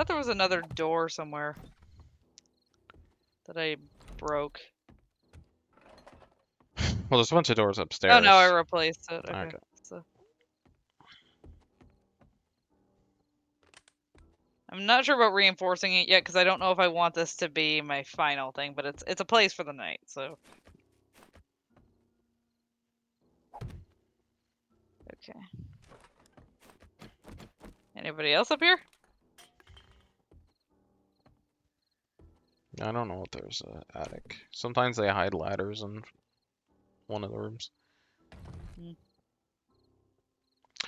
thought there was another door somewhere that I broke. Well, there's a bunch of doors upstairs. Oh no, I replaced it. Okay. So I'm not sure about reinforcing it yet because I don't know if I want this to be my final thing, but it's a place for the night, so. Okay. Anybody else up here? I don't know if there's an attic. Sometimes they hide ladders in one of the rooms.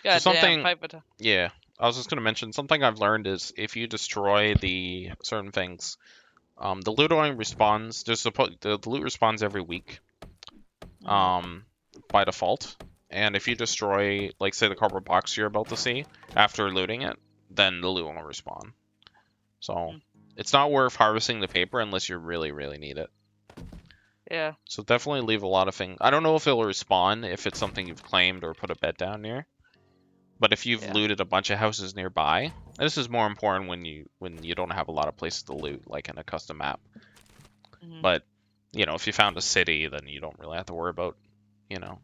God something- pipe attack. Yeah, I was just gonna mention something I've learned is if you destroy the certain things, the loot only respawns. The loot respawns every week, by default. And if you destroy, like, say, the cardboard box you're about to see after looting it, then the loot won't respawn. So it's not worth harvesting the paper unless you really, really need it. Yeah. So definitely leave a lot of things. I don't know if it'll respawn if it's something you've claimed or put a bed down near. But if you've looted a bunch of houses nearby, this is more important when you don't have a lot of places to loot, like in a custom map. But, you know, if you found a city, then you don't really have to worry about, you know,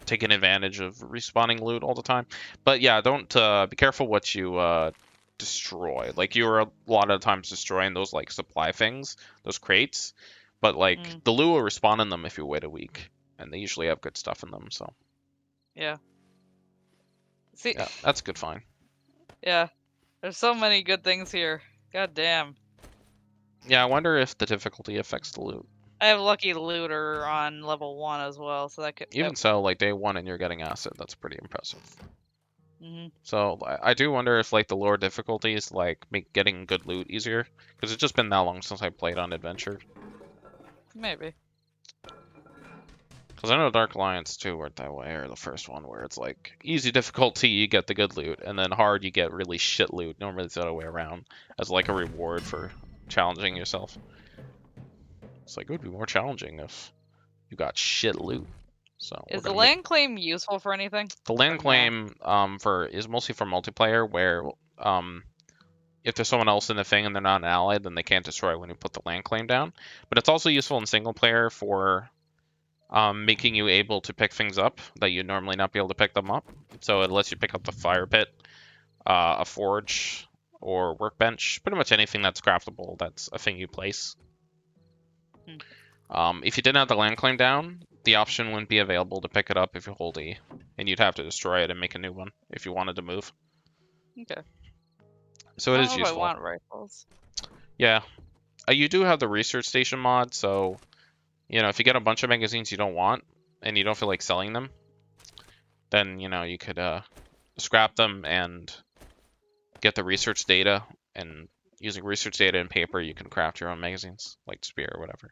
taking advantage of respawning loot all the time. But yeah, don't be careful what you destroy. Like, you were a lot of times destroying those, like, supply things, those crates. But, like, the loot will respawn in them if you wait a week. And they usually have good stuff in them, so. Yeah. See, yeah, that's a good find. Yeah. There's so many good things here. God damn. Yeah, I wonder if the difficulty affects the loot. I have Lucky Looter on level 1 as well, so that could... Even so, like, day 1 and you're getting acid, that's pretty impressive. Mm-hmm. So, I do wonder if, like, the lower difficulties, like, make getting good loot easier. Because it's just been that long since I played on Adventure. Maybe. Because I know Dark Alliance 2 worked that way, or the first one, where it's, like, easy difficulty, you get the good loot, and then hard, you get really shit loot. Normally it's the other way around, as, like, a reward for challenging yourself. It's like, it would be more challenging if you got shit loot. So is the land claim useful for anything? The land claim is mostly for multiplayer, where if there's someone else in the thing and they're not an ally, then they can't destroy when you put the land claim down. But it's also useful in single player for making you able to pick things up that you'd normally not be able to pick them up. So it lets you pick up the fire pit, a forge, or workbench, pretty much anything that's craftable. That's a thing you place. If you didn't have the land claim down, the option wouldn't be available to pick it up if you hold E, and you'd have to destroy it and make a new one if you wanted to move. Okay. So it is useful. I want rifles. Yeah. You do have the research station mod, so, you know, if you get a bunch of magazines you don't want, and you don't feel like selling them, then, you know, you could scrap them and get the research data, and using research data and paper, you can craft your own magazines, like spear or whatever.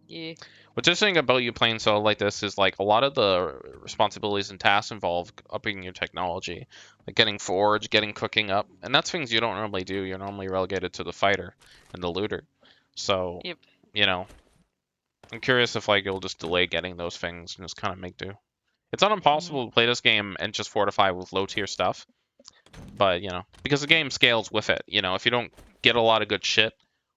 Yeah. What's interesting about you playing solo like this is, like, a lot of the responsibilities and tasks involve upping your technology, like getting forge, getting cooking up, and that's things you don't normally do. You're normally relegated to the fighter and the looter. So, you know, I'm curious if, like, you'll just delay getting those things and just kind of make do. It's not impossible to play this game and just fortify with low tier stuff, but, you know, because the game scales with it. You know, if you don't get a lot of good shit,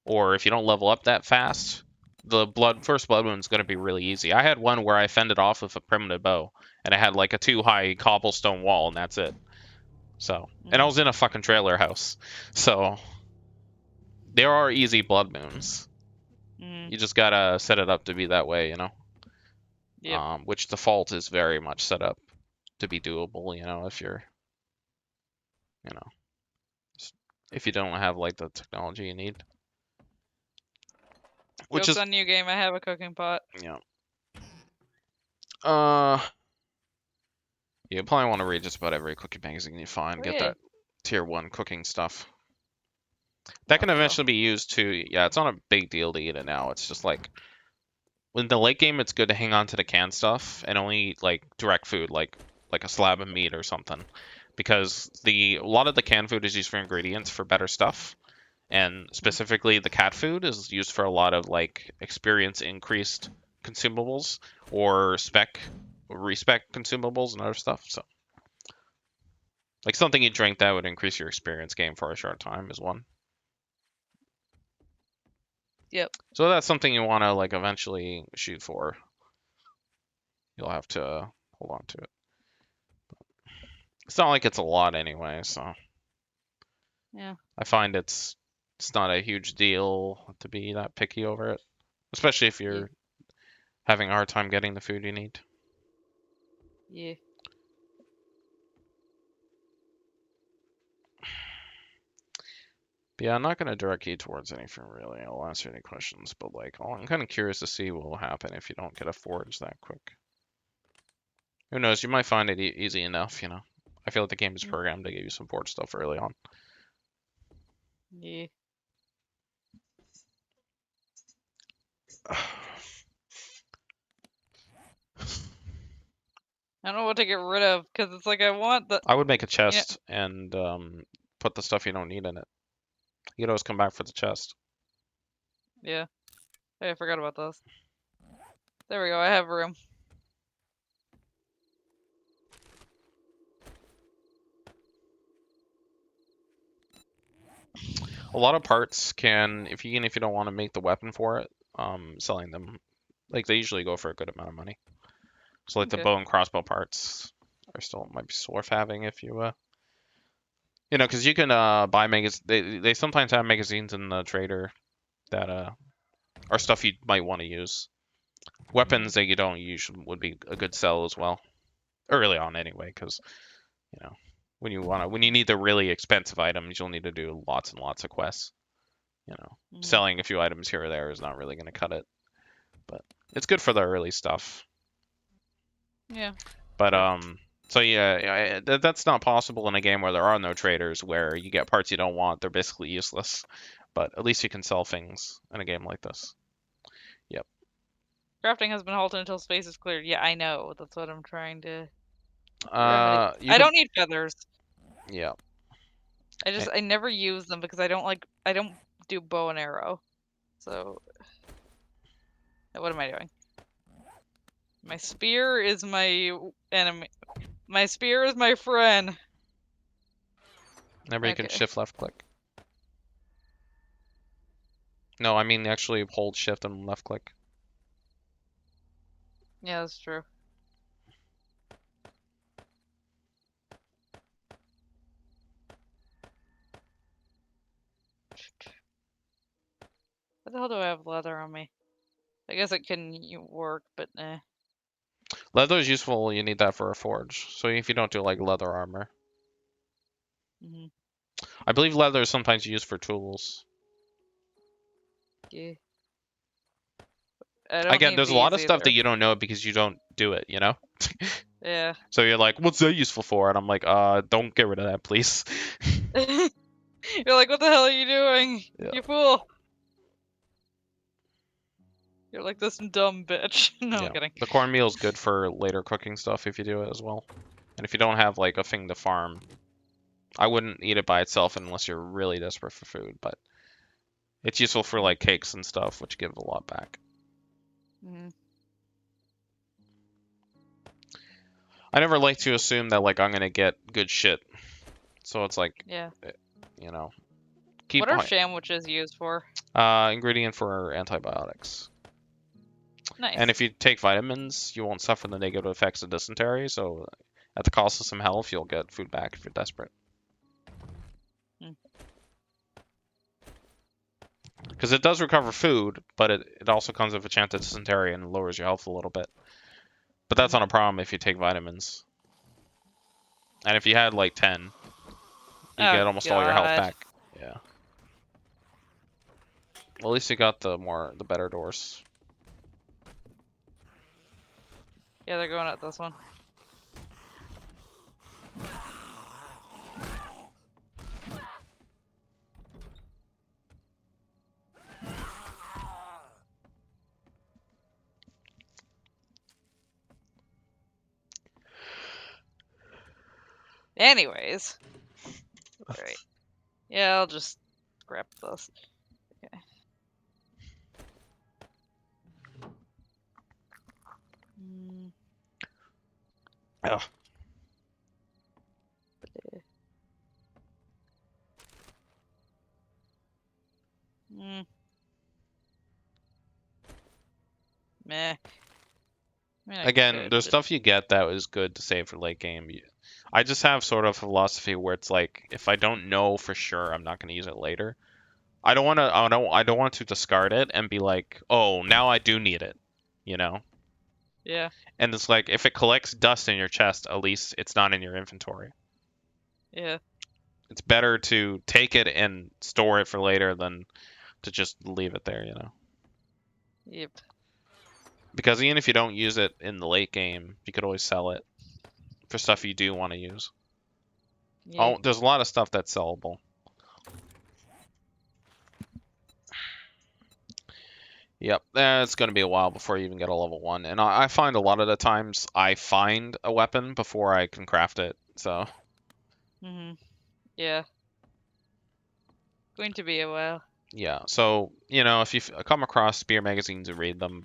or if you don't level up that fast, the first blood wound is going to be really easy. I had one where I fended off with a primitive bow, and I had like a 2-high cobblestone wall, and that's it. So, and I was in a fucking trailer house. So, there are easy blood moons. You just gotta set it up to be that way, you know? Yep. Which default is very much set up to be doable, you know, if you're, you know, if you don't have, like, the technology you need. Which Joke's on you, game. I have a cooking pot. Yeah. You probably want to read just about every cooking magazine you find. Get that tier 1 cooking stuff. That can eventually be used to... Yeah, it's not a big deal to eat it now. It's just like... In the late game, it's good to hang on to the canned stuff and only eat, like, direct food, like a slab of meat or something. Because a lot of the canned food is used for ingredients for better stuff. And specifically, the cat food is used for a lot of, like, experience increased consumables or respec consumables and other stuff. So Like something you drink that would increase your experience gain for a short time is one. Yep. So that's something you want to like eventually shoot for. You'll have to hold on to it. It's not like it's a lot anyway, so Yeah. I find it's not a huge deal to be that picky over it, especially if Yeah. you're having a hard time getting the food you need. Yeah. But yeah, I'm not going to direct you towards anything really. I'll answer any questions, but like, I'm kind of curious to see what will happen if you don't get a forge that quick. Who knows? You might find it easy enough, you know. I feel like the game is programmed to give you some forge stuff early on. Yeah. I don't know what to get rid of because it's like I want the. I would make a You know, chest and put the stuff you don't need in it. You can always come back for the chest. yeah. Hey, I forgot about those. There we go. I have room. A lot of parts can, if you don't want to make the weapon for it, selling them, like they usually go for a good amount of money. So like the Okay. bow and crossbow parts are still might be worth having if you know, because you can buy magazines. They sometimes have magazines in the trader that are stuff you might want to use. Weapons that you don't use would be a good sell as well, early on anyway, because you know when you need the really expensive items, you'll need to do lots and lots of quests. You know, selling a few items here or there is not really going to cut it, but it's good for the early stuff. Yeah. But Sure. so yeah, that's not possible in a game where there are no traders, where you get parts you don't want. They're basically useless. But at least you can sell things in a game like this. Yep. Crafting has been halted until space is cleared. Yeah, I know. That's what I'm trying to remedy. You I could. don't need feathers. Yeah. I never use them because I don't do bow and arrow. So what am I doing? My spear is my enemy. My spear is my friend. Remember, you can Okay. shift left click. No, I mean actually hold shift and left click. Yeah, that's true. What the hell do I have leather on me? I guess it can work, but eh. Leather is useful. You need that for a forge. So if you don't do like leather armor, Mm-hmm. I believe leather is sometimes used for tools. Yeah. I don't Again, need there's a lot these of stuff that either. you don't know because you don't do it. You know. Yeah. So you're like, what's that useful for? And I'm like, don't get rid of that, please. You're like, what the hell are you doing? Yeah. You fool! You're like this dumb bitch. No, I'm Yeah. kidding. The cornmeal is good for later cooking stuff if you do it as well. And if you don't have like a thing to farm, I wouldn't eat it by itself unless you're really desperate for food, but it's useful for like cakes and stuff, which give a lot back. Mm-hmm. I never like to assume that like I'm gonna get good shit. So it's like, Yeah. you know, What keep are sandwiches used for? ingredient for antibiotics. And if Nice. you take vitamins, you won't suffer the negative effects of dysentery. So at the cost of some health, you'll get food back if you're desperate. Hmm. Because it does recover food, but it also comes with a chance of dysentery and lowers your health a little bit. But that's not a problem if you take vitamins. And if you had like 10, you Oh get almost all your health God. back. Yeah. Well, at least you got the better doors. Yeah, they're going at this one. Anyways. Alright. Yeah, I'll just scrap this. Okay. Mm, Ugh. Meh. I mean, I Again, could, there's but stuff you get that is good to save for late game. I just have sort of a philosophy where it's like, if I don't know for sure, I'm not going to use it later. I don't want to. I don't want to discard it and be like, oh, now I do need it, you know. yeah, And it's like, if it collects dust in your chest, at least it's not in your inventory. yeah, It's better to take it and store it for later than to just leave it there, you know. yep, Because even if you don't use it in the late game, you could always sell it for stuff you do want to use. yeah. Oh, there's a lot of stuff that's sellable. Yep, it's going to be a while before you even get a level 1. And I find a lot of the times I find a weapon before I can craft it. So, Yeah. Going to be a while. yeah. So, you know, if you come across spear magazines and read them,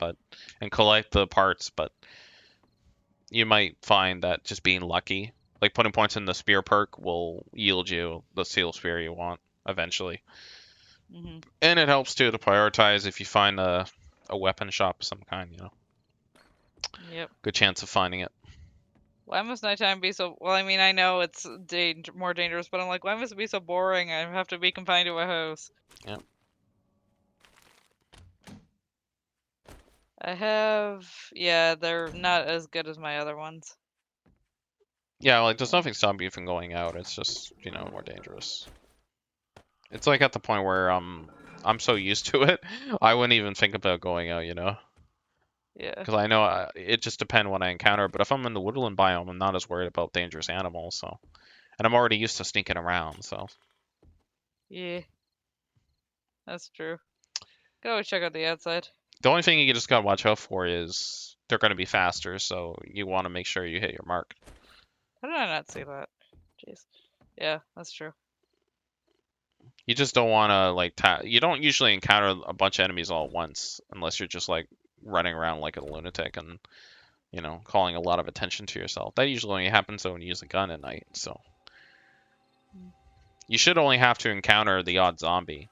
and collect the parts, but you might find that just being lucky, like putting points in the spear perk, will yield you the steel spear you want eventually. And it helps too to prioritize if you find a weapon shop of some kind, you know. Yep. Good chance of finding it. Why must nighttime be so? Well, I mean, I know it's more dangerous, but I'm like, why must it be so boring? I have to be confined to a house. Yep. I have, yeah, they're not as good as my other ones. Yeah, like there's nothing stopping you from going out. It's just, you know, more dangerous. It's like at the point where I'm so used to it, I wouldn't even think about going out, you know. Yeah. Because I know it just depends what I encounter. But if I'm in the woodland biome, I'm not as worried about dangerous animals. So, and I'm already used to sneaking around. So, Yeah, that's true. Go check out the outside. the only thing you just gotta watch out for is they're gonna be faster. So you want to make sure you hit your mark. How did I not see that? Jeez. Yeah, that's true. You just don't want to like you don't usually encounter a bunch of enemies all at once unless you're just like running around like a lunatic and, you know, calling a lot of attention to yourself. That usually only happens when you use a gun at night. So you should only have to encounter the odd zombie.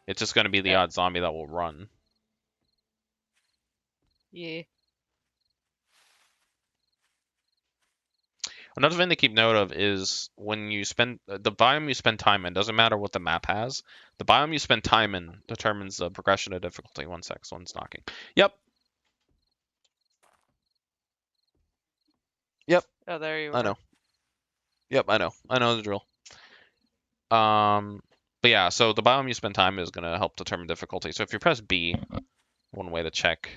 It's just going to be the Yeah. odd zombie that will run. Yeah. Another thing to keep note of is when you spend the biome you spend time in, doesn't matter what the map has. The biome you spend time in determines the progression of difficulty. 1 sec, someone's knocking. Yep. Yep. Oh, there you I are. know. Yep, I know. I know the drill. But yeah, so the biome you spend time is going to help determine difficulty. So if you press B, one way to check.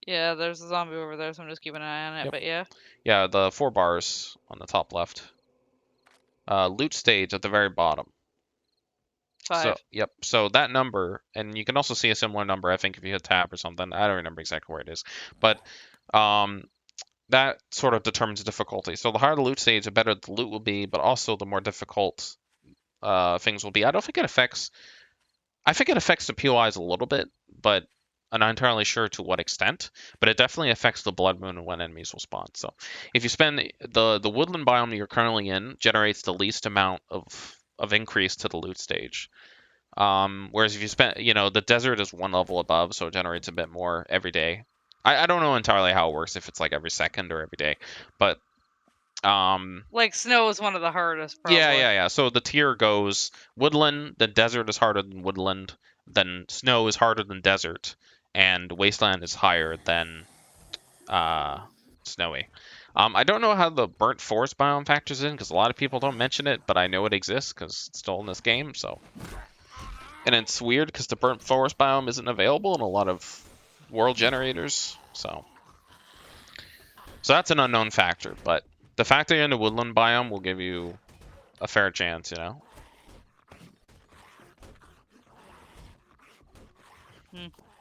Yeah, there's a zombie over there, so I'm just keeping an eye on it. Yep. But yeah. Yeah, the 4 bars on the top left. Loot stage at the very bottom. 5. So, yep. So that number, and you can also see a similar number, I think, if you hit tab or something. I don't remember exactly where it is. But that sort of determines the difficulty. So the higher the loot stage, the better the loot will be, but also the more difficult things will be. I don't think it affects. I think it affects the POIs a little bit, but I'm not entirely sure to what extent. But it definitely affects the blood moon and when enemies will spawn. So if you spend the woodland biome you're currently in generates the least amount of increase to the loot stage. Whereas if you spend, you know, the desert is 1 level above, so it generates a bit more every day. I don't know entirely how it works, if it's like every second or every day, but Like snow is one of the hardest, yeah, probably. yeah, yeah. So the tier goes woodland, then desert is harder than woodland, then snow is harder than desert, and wasteland is higher than uh, snowy. I don't know how the burnt forest biome factors in because a lot of people don't mention it, but I know it exists because it's still in this game. So, and it's weird because the burnt forest biome isn't available in a lot of world generators. So that's an unknown factor. But the fact that you're in the woodland biome will give you a fair chance, you know.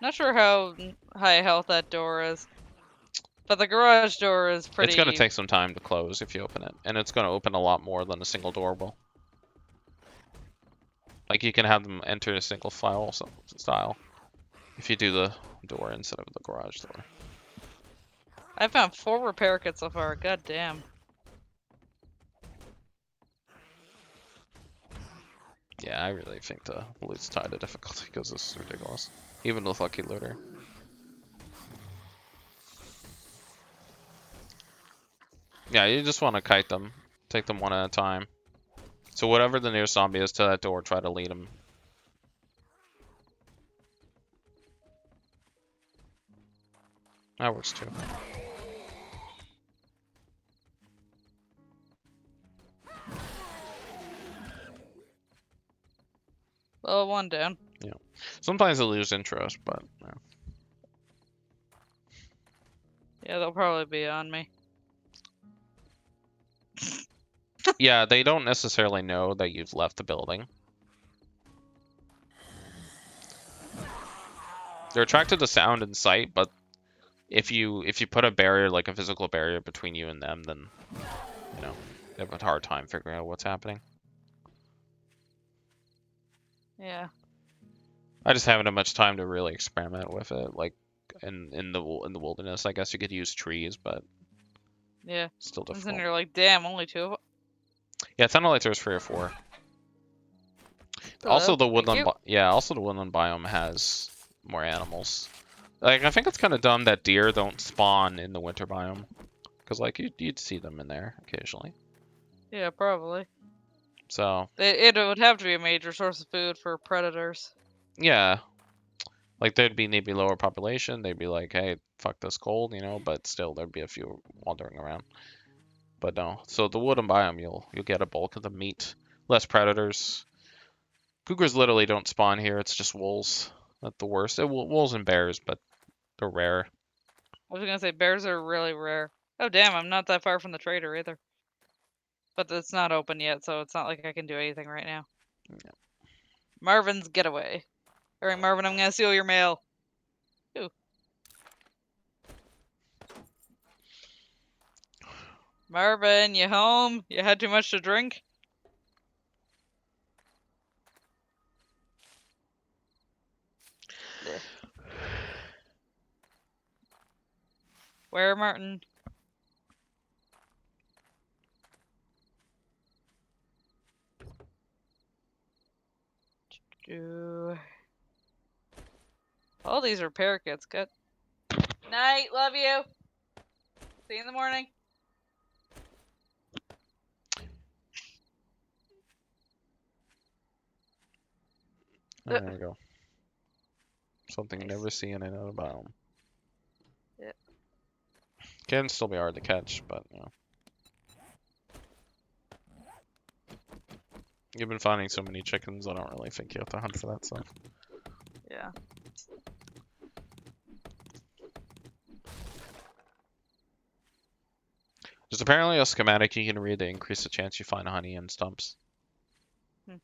Not sure how high health that door is, but the garage door is It's going to pretty. take some time to close if you open it, and it's going to open a lot more than a single door will. Like you can have them enter a single file style if you do the door instead of the garage door. I found 4 repair kits so far. God damn. Yeah, I really think the loot's tied to difficulty because this is ridiculous. Even with Lucky Looter. Yeah, you just want to kite them. Take them one at a time. So whatever the nearest zombie is to that door, try to lead them. That works too. Well, one down. Yeah. Sometimes they lose interest, but yeah. Yeah, they'll probably be on me. Yeah, they don't necessarily know that you've left the building. They're attracted to sound and sight, but if you put a barrier, like a physical barrier between you and them, then you know they have a hard time figuring out what's happening. Yeah. I just haven't had much time to really experiment with it. Like in the wilderness, I guess you could use trees, but Yeah. still And then difficult. you're like, damn, only two of them. Yeah, it sounded like there's 3 or 4. Also, Hello. the Thank woodland, you. also the woodland biome has more animals. Like I think it's kind of dumb that deer don't spawn in the winter biome, because like you'd see them in there occasionally. Yeah, probably. So It would have to be a major source of food for predators. yeah, like there'd be maybe lower population. They'd be like, hey, fuck this cold, you know. But still, there'd be a few wandering around. But no, so the woodland biome, you'll get a bulk of the meat, less predators. Cougars literally don't spawn here. It's just wolves at the worst. Wolves and bears, but they're rare. I was gonna say bears are really rare. Oh damn, I'm not that far from the trader either. But it's not open yet, so it's not like I can do anything right now. Yeah. Marvin's getaway. Alright, Marvin, I'm gonna steal your mail. Ooh. Marvin, you home? You had too much to drink? Blech. Where, Martin? Do. All these repair kits. Good night. Love you. See you in the morning. There we go. Something Nice. never seen in another biome. Yeah. Can still be hard to catch, but you know. You've been finding so many chickens, I don't really think you have to hunt for that stuff. Yeah. There's apparently a schematic you can read to increase the chance you find honey in stumps. Hmm.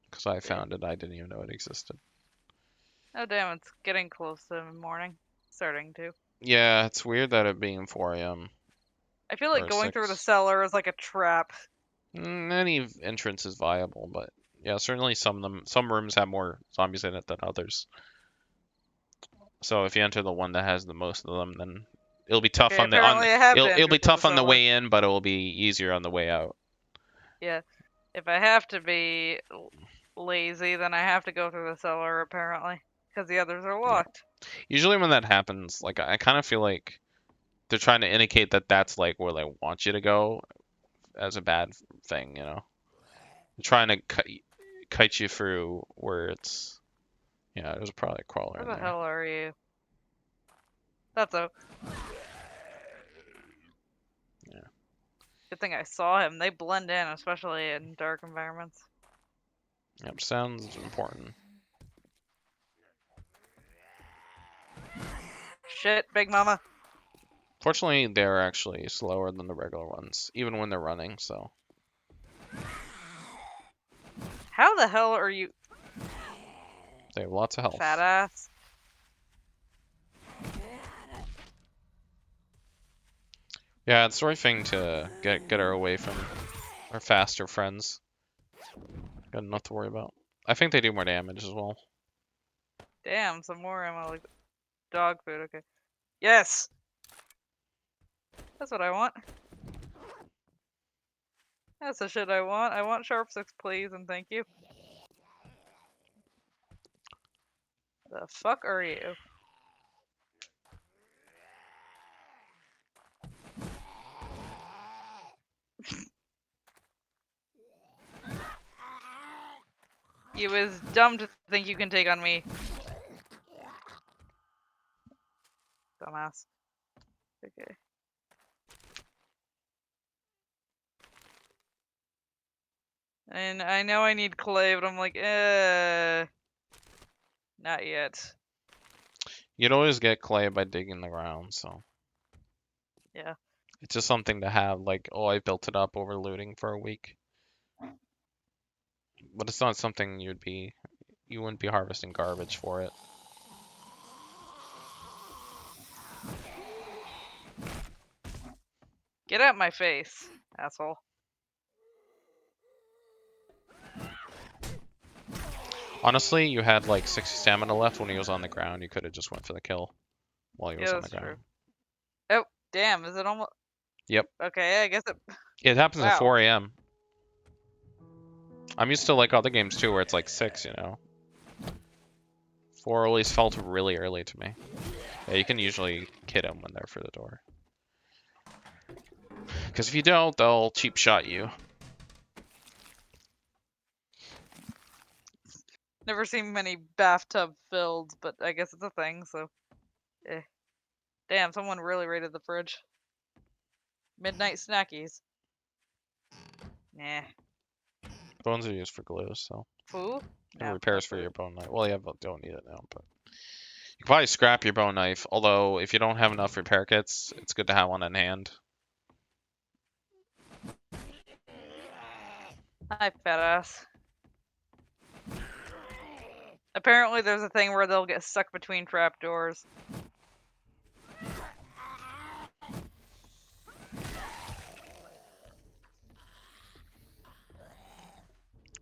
Because I found it, I didn't even know it existed. Oh damn, it's getting close to morning. Starting to. Yeah, it's weird that it being 4 a.m. I feel like or going through the 6. cellar is like a trap. Any entrance is viable, but yeah, certainly some rooms have more zombies in it than others. So if you enter the one that has the most of them, then it'll be tough Okay, on the on apparently I have to it'll enter be through the tough on the cellar. way in, but it will be easier on the way out. Yeah. If I have to be lazy, then I have to go through the cellar, apparently. Because the others are Yeah. locked. Usually when that happens, like I kind of feel like they're trying to indicate that that's like where they want you to go as a bad thing, you know. They're trying to kite you through where it's yeah, there's probably a crawler Where in the there. hell are you? That's a Yeah. good thing I saw him. They blend in, especially in dark environments. Yep, sounds important. Shit, Big Mama. Fortunately, they're actually slower than the regular ones, even when they're running, so. How the hell are you, They have lots of fat health. ass? Yeah, it's the right thing to get her away from our faster friends. Got enough to worry about. I think they do more damage as well. Damn, some more ammo, like dog food. Okay. Yes! That's what I want. That's the shit I want. I want sharp 6, please, and thank you. The fuck are you? You is dumb to think you can take on me. Dumbass. Okay. And I know I need clay, but I'm like, not yet. You'd always get clay by digging the ground, so. Yeah. It's just something to have, like, oh, I built it up over looting for a week. But it's not something you wouldn't be harvesting garbage for it. Get out my face, asshole. Honestly, you had like 60 stamina left when he was on the ground. You could have just went for the kill while he was Yeah, on the that's true. ground. Oh, damn, is it almost... Yep. Okay, I guess it... It happens at Wow. 4 a.m. I'm used to like other games too where it's like 6, you know. 4 always felt really early to me. Yeah, you can usually kid them when they're for the door. Because if you don't, they'll cheap shot you. Never seen many bathtub filled, but I guess it's a thing, so... Eh. Damn, someone really raided the fridge. Midnight snackies. Nah. Bones are used for glue, so. Food? And No, repairs not for food. your bone knife. Well, yeah, but don't need it now, but. You can probably scrap your bone knife, although if you don't have enough repair kits, it's good to have one in hand. Hi, fat ass. Apparently there's a thing where they'll get stuck between trapdoors.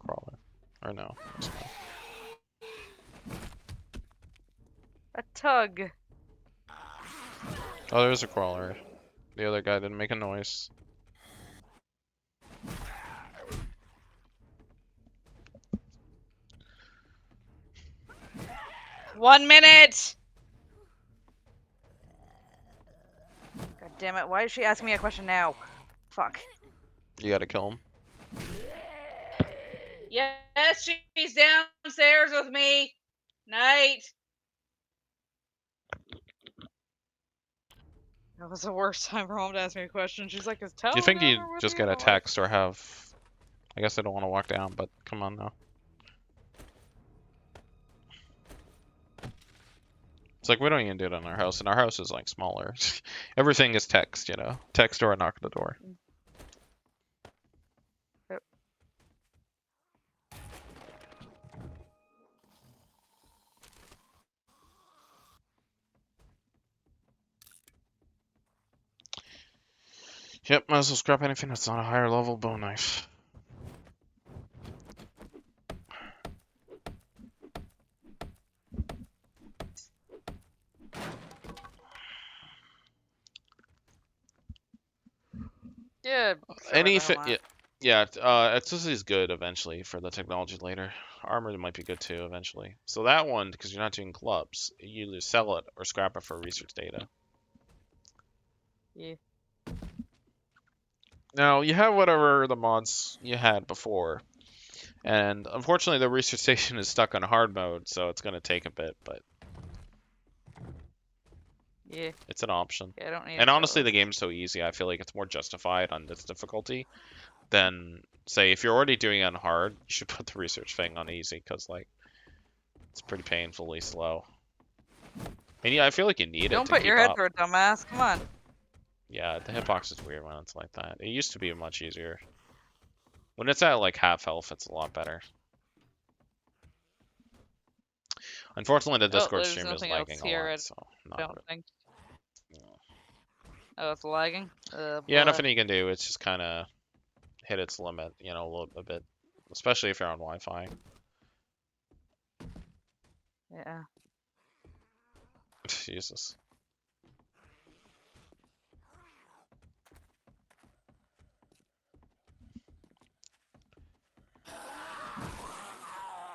Crawler. Or no. A tug. Oh, there's a crawler. The other guy didn't make a noise. One minute! God damn it, why is she asking me a question now? Fuck. You gotta kill him. Yes, she's downstairs with me. Night. That was the worst time for mom to ask me a question. She's like, is Do you Toad think you ever with just you? get a I'm like, text or have... I guess I don't want to walk down, but come on now. It's like we don't even do it in our house, and our house is like smaller. Everything is text, you know? Text or a knock at the door. Yep. Yep, might as well scrap anything that's not a higher level bone knife. Yeah, sure, why the hell Anything, not? yeah, yeah. Accessory is good eventually for the technology later. Armor might be good too eventually. So that one, because you're not doing clubs, you either sell it or scrap it for research data. Yeah. Now you have whatever the mods you had before, and unfortunately the research station is stuck on hard mode, so it's gonna take a bit, but Yeah. it's an option. Yeah, I don't need And honestly, those. the game's so easy. I feel like it's more justified on this difficulty than say if you're already doing it on hard, you should put the research thing on easy because like it's pretty painfully slow. And yeah, I feel like you need it Don't to put keep your head up. through it, dumbass. Come on. Yeah, the hitbox is weird when it's like that. It used to be much easier. When it's at like half health, it's a lot better. Unfortunately, the Oh, Discord there's stream is nothing else lagging a here, lot, I so not don't good. think. Oh, it's lagging? Yeah, Blah. nothing you can do. It's just kind of hit its limit, you know, a bit, especially if you're on Wi-Fi. Yeah. Jesus.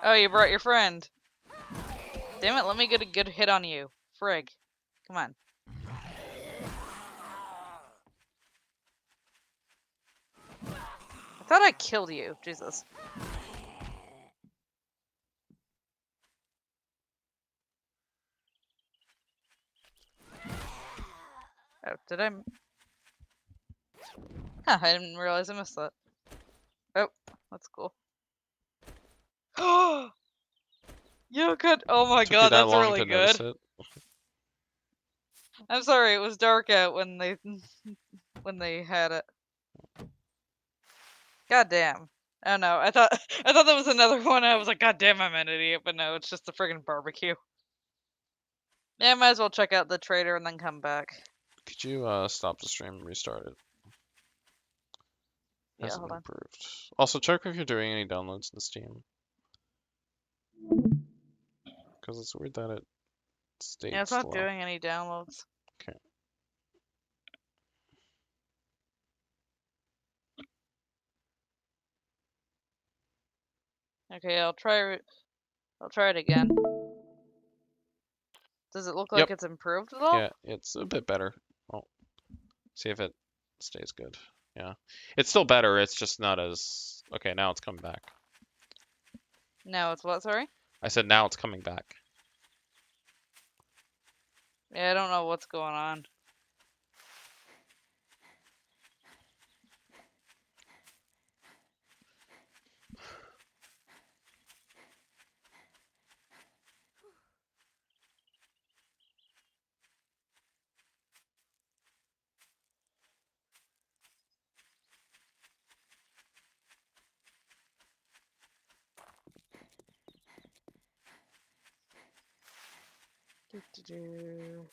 Oh, you brought your friend. Damn it, let me get a good hit on you. Frig. Come on. I thought I killed you. Jesus. Did I? Huh, I didn't realize I missed that. Oh, that's cool. Oh, you could. Oh my Took you god, that that's long really to good. notice it? I'm sorry, it was dark out when they had it. God damn. Oh no, I thought I thought that was another one. I was like, God damn, I'm an idiot, but no, it's just the friggin' barbecue. Yeah, I might as well check out the trader and then come back. Could you stop the stream and restart it? Yeah, Hasn't hold on. improved. Also, check if you're doing any downloads in Steam. Because it's weird that it Yeah, stayed it's not slow. doing any downloads. Okay. Okay, I'll try it again. Does it look Yep. like it's improved at all? Yeah, it's a bit better. Oh, see if it stays good. Yeah. It's still better, it's just not as... Okay, now it's coming back. No, it's what, sorry? I said now it's coming back. Yeah, I don't know what's going on. Do-do-do.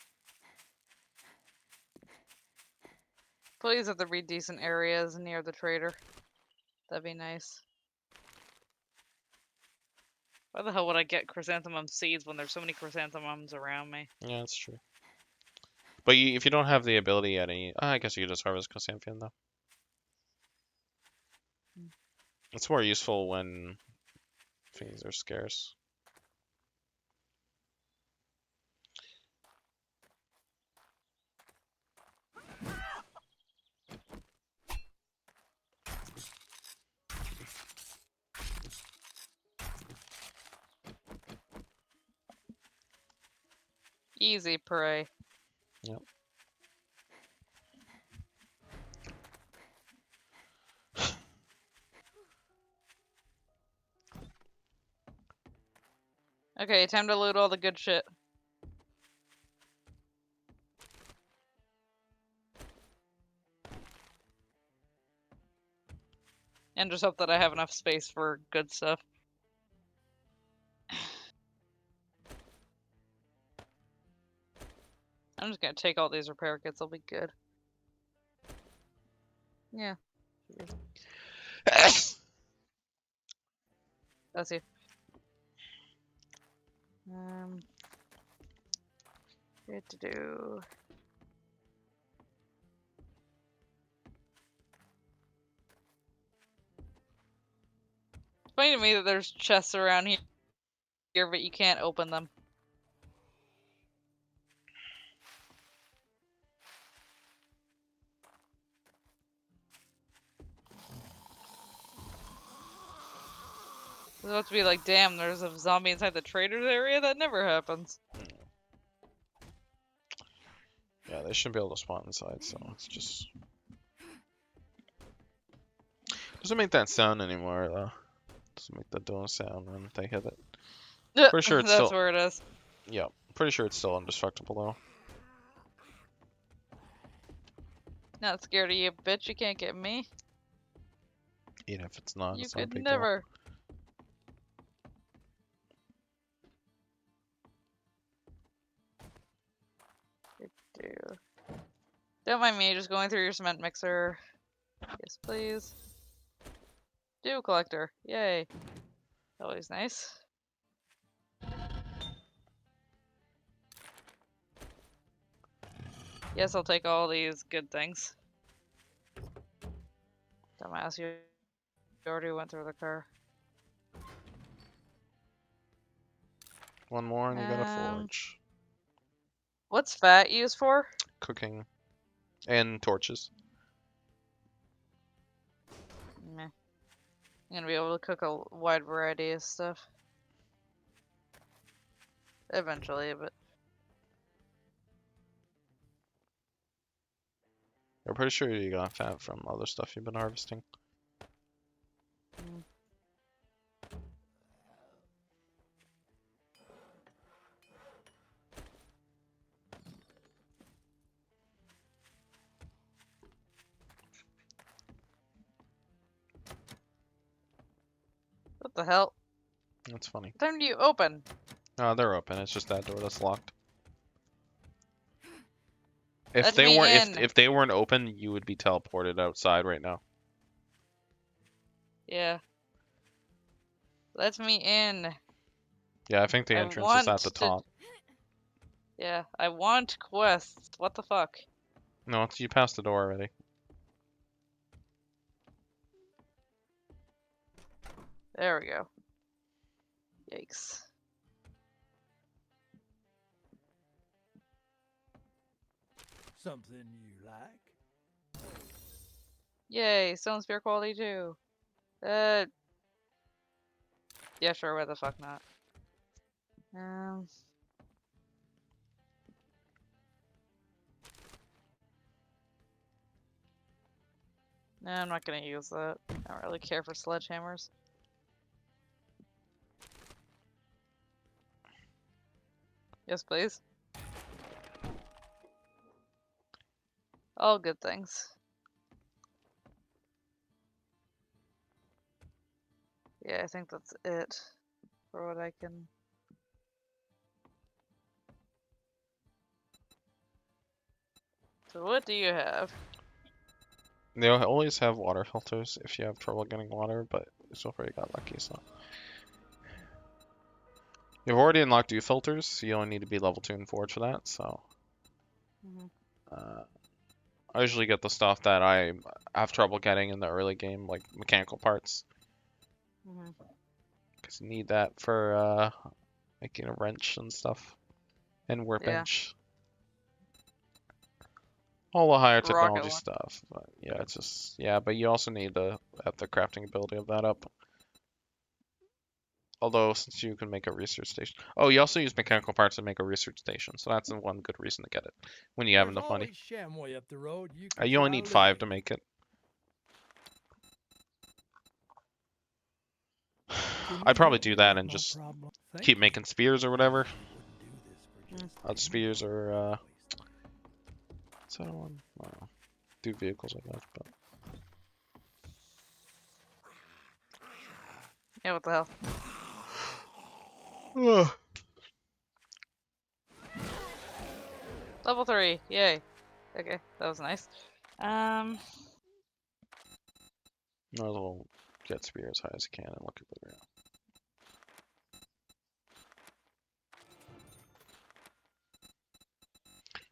Please have there be decent areas near the trader. That'd be nice. Why the hell would I get chrysanthemum seeds when there's so many chrysanthemums around me? Yeah, that's true. But if you don't have the ability at any... I guess you could just harvest chrysanthemum, though. It's more useful when things are scarce. Easy prey. Yep. Okay, time to loot all the good shit. And just hope that I have enough space for good stuff. I'm just gonna take all these repair kits, I'll be good. Yeah. That's you. Do. It's funny to me that there's chests around here, but you can't open them. It's about to be like, damn, there's a zombie inside the trader's area? That never happens. Yeah, they shouldn't be able to spawn inside, so it's just... Doesn't make that sound anymore, though. Doesn't make the doing sound when they hit it. Pretty sure it's That's still... where it is. Yeah, pretty sure it's still indestructible, though. Not scared of you, bitch. You can't get me. Even if it's not, You it's not a could big never. Don't mind me just going through your cement mixer. Yes, please. Dew collector. Yay. Always nice. Yes, I'll take all these good things. Dumbass, you already went through the car. One more and you got a forge. What's fat used for? Cooking. And torches. Meh. I'm gonna be able to cook a wide variety of stuff. Eventually, but... I'm pretty sure you got fat from other stuff you've been harvesting. Mm. What the hell? That's funny. What time do you open? They're open. It's just that door that's locked. If Let they me weren't, in. if they weren't open, you would be teleported outside right now. Yeah. Let me in. Yeah, I think the I entrance is want at the to. top. Yeah, I want quests. What the fuck? No, you passed the door already. There we go. Yikes. Something you like? Yay, stone spear quality too. Yeah, sure, why the fuck not? No, I'm not gonna use that. I don't really care for sledgehammers. Yes, please. All good things. Yeah, I think that's it for what I can. So what do you have? They always have water filters if you have trouble getting water, but so far you got lucky, so. You've already unlocked dew filters, so you only need to be level 2 and Forge for that, so. Mm-hmm. I usually get the stuff that I have trouble getting in the early game, like mechanical parts. Mm-hmm. Because you need that for making a wrench and stuff. And workbench. All the higher Rocket technology launcher. stuff. But yeah, it's just, yeah, but you also need to have the crafting ability of that up. Although, since you can make a research station. Oh, you also use mechanical parts to make a research station, so that's one good reason to get it. When you have There's enough money. always chamois up the road. You can You only try need 5 to looting. make it. Can I'd you probably help do me that with and my just problem? keep Thank you. making spears or whatever. Wouldn't do this for Mm. just Spears or, waste. what's that one? I don't know. Do vehicles, I guess, but. Yeah, what the hell? Level 3, yay. Okay, that was nice. Might as well get spear as high as I can and look at the ground.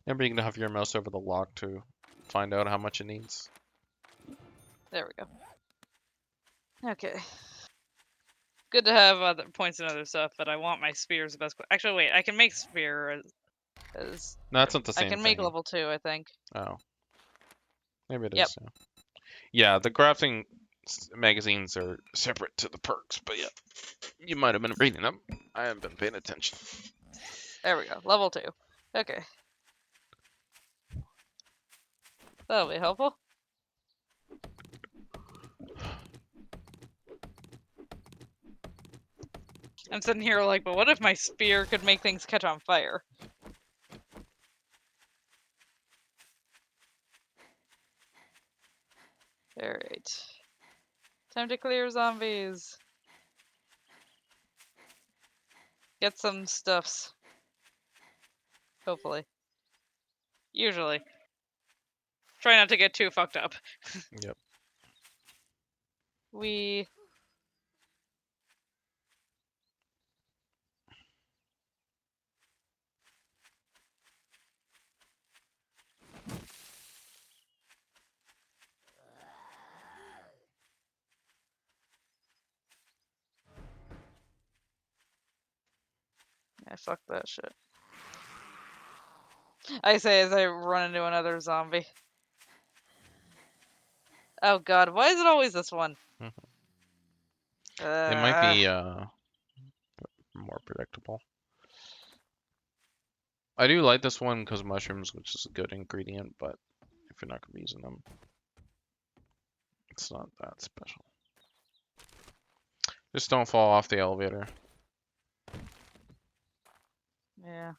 Remember, you can have your mouse over the lock to find out how much it needs. There we go. Okay. Good to have other points and other stuff, but I want my spears the best. Actually, wait, I can make spear as No, that's not the I same can make thing. level 2, I think. Oh. Maybe it Yep. is, yeah. Yeah, the crafting magazines are separate to the perks, but yeah. You might have been reading them. I haven't been paying attention. There we go. Level 2. Okay. That'll be helpful. I'm sitting here like, but what if my spear could make things catch on fire? Alright. Time to clear zombies. Get some stuffs. Hopefully. Usually. Try not to get too fucked up. Yep. We... Yeah, fuck that shit. I say as I run into another zombie. Oh god, why is it always this one? It might be more predictable. I do like this one because mushrooms, which is a good ingredient, but if you're not gonna be using them. It's not that special. Just don't fall off the elevator. Yeah.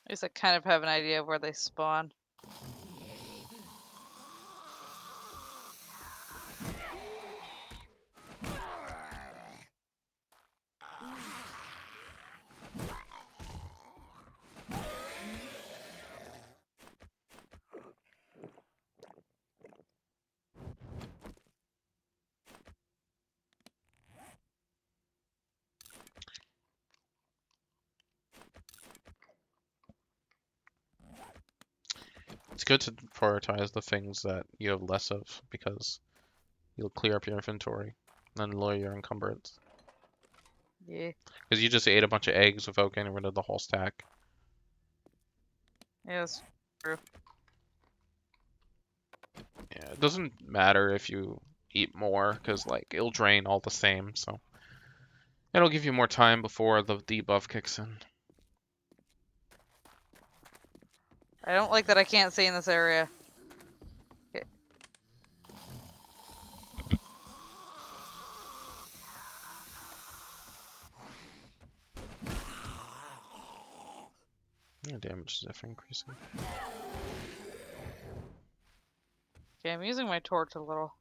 At least I kind of have an idea of where they spawn. It's good to prioritize the things that you have less of because you'll clear up your inventory and lower your encumbrance. Yeah. Because you just ate a bunch of eggs without getting rid of the whole stack. Yeah, that's true. Yeah, it doesn't matter if you eat more because like it'll drain all the same, so it'll give you more time before the debuff kicks in. I don't like that I can't see in this area. Okay. Yeah, damage is definitely increasing. Okay, I'm using my torch a little.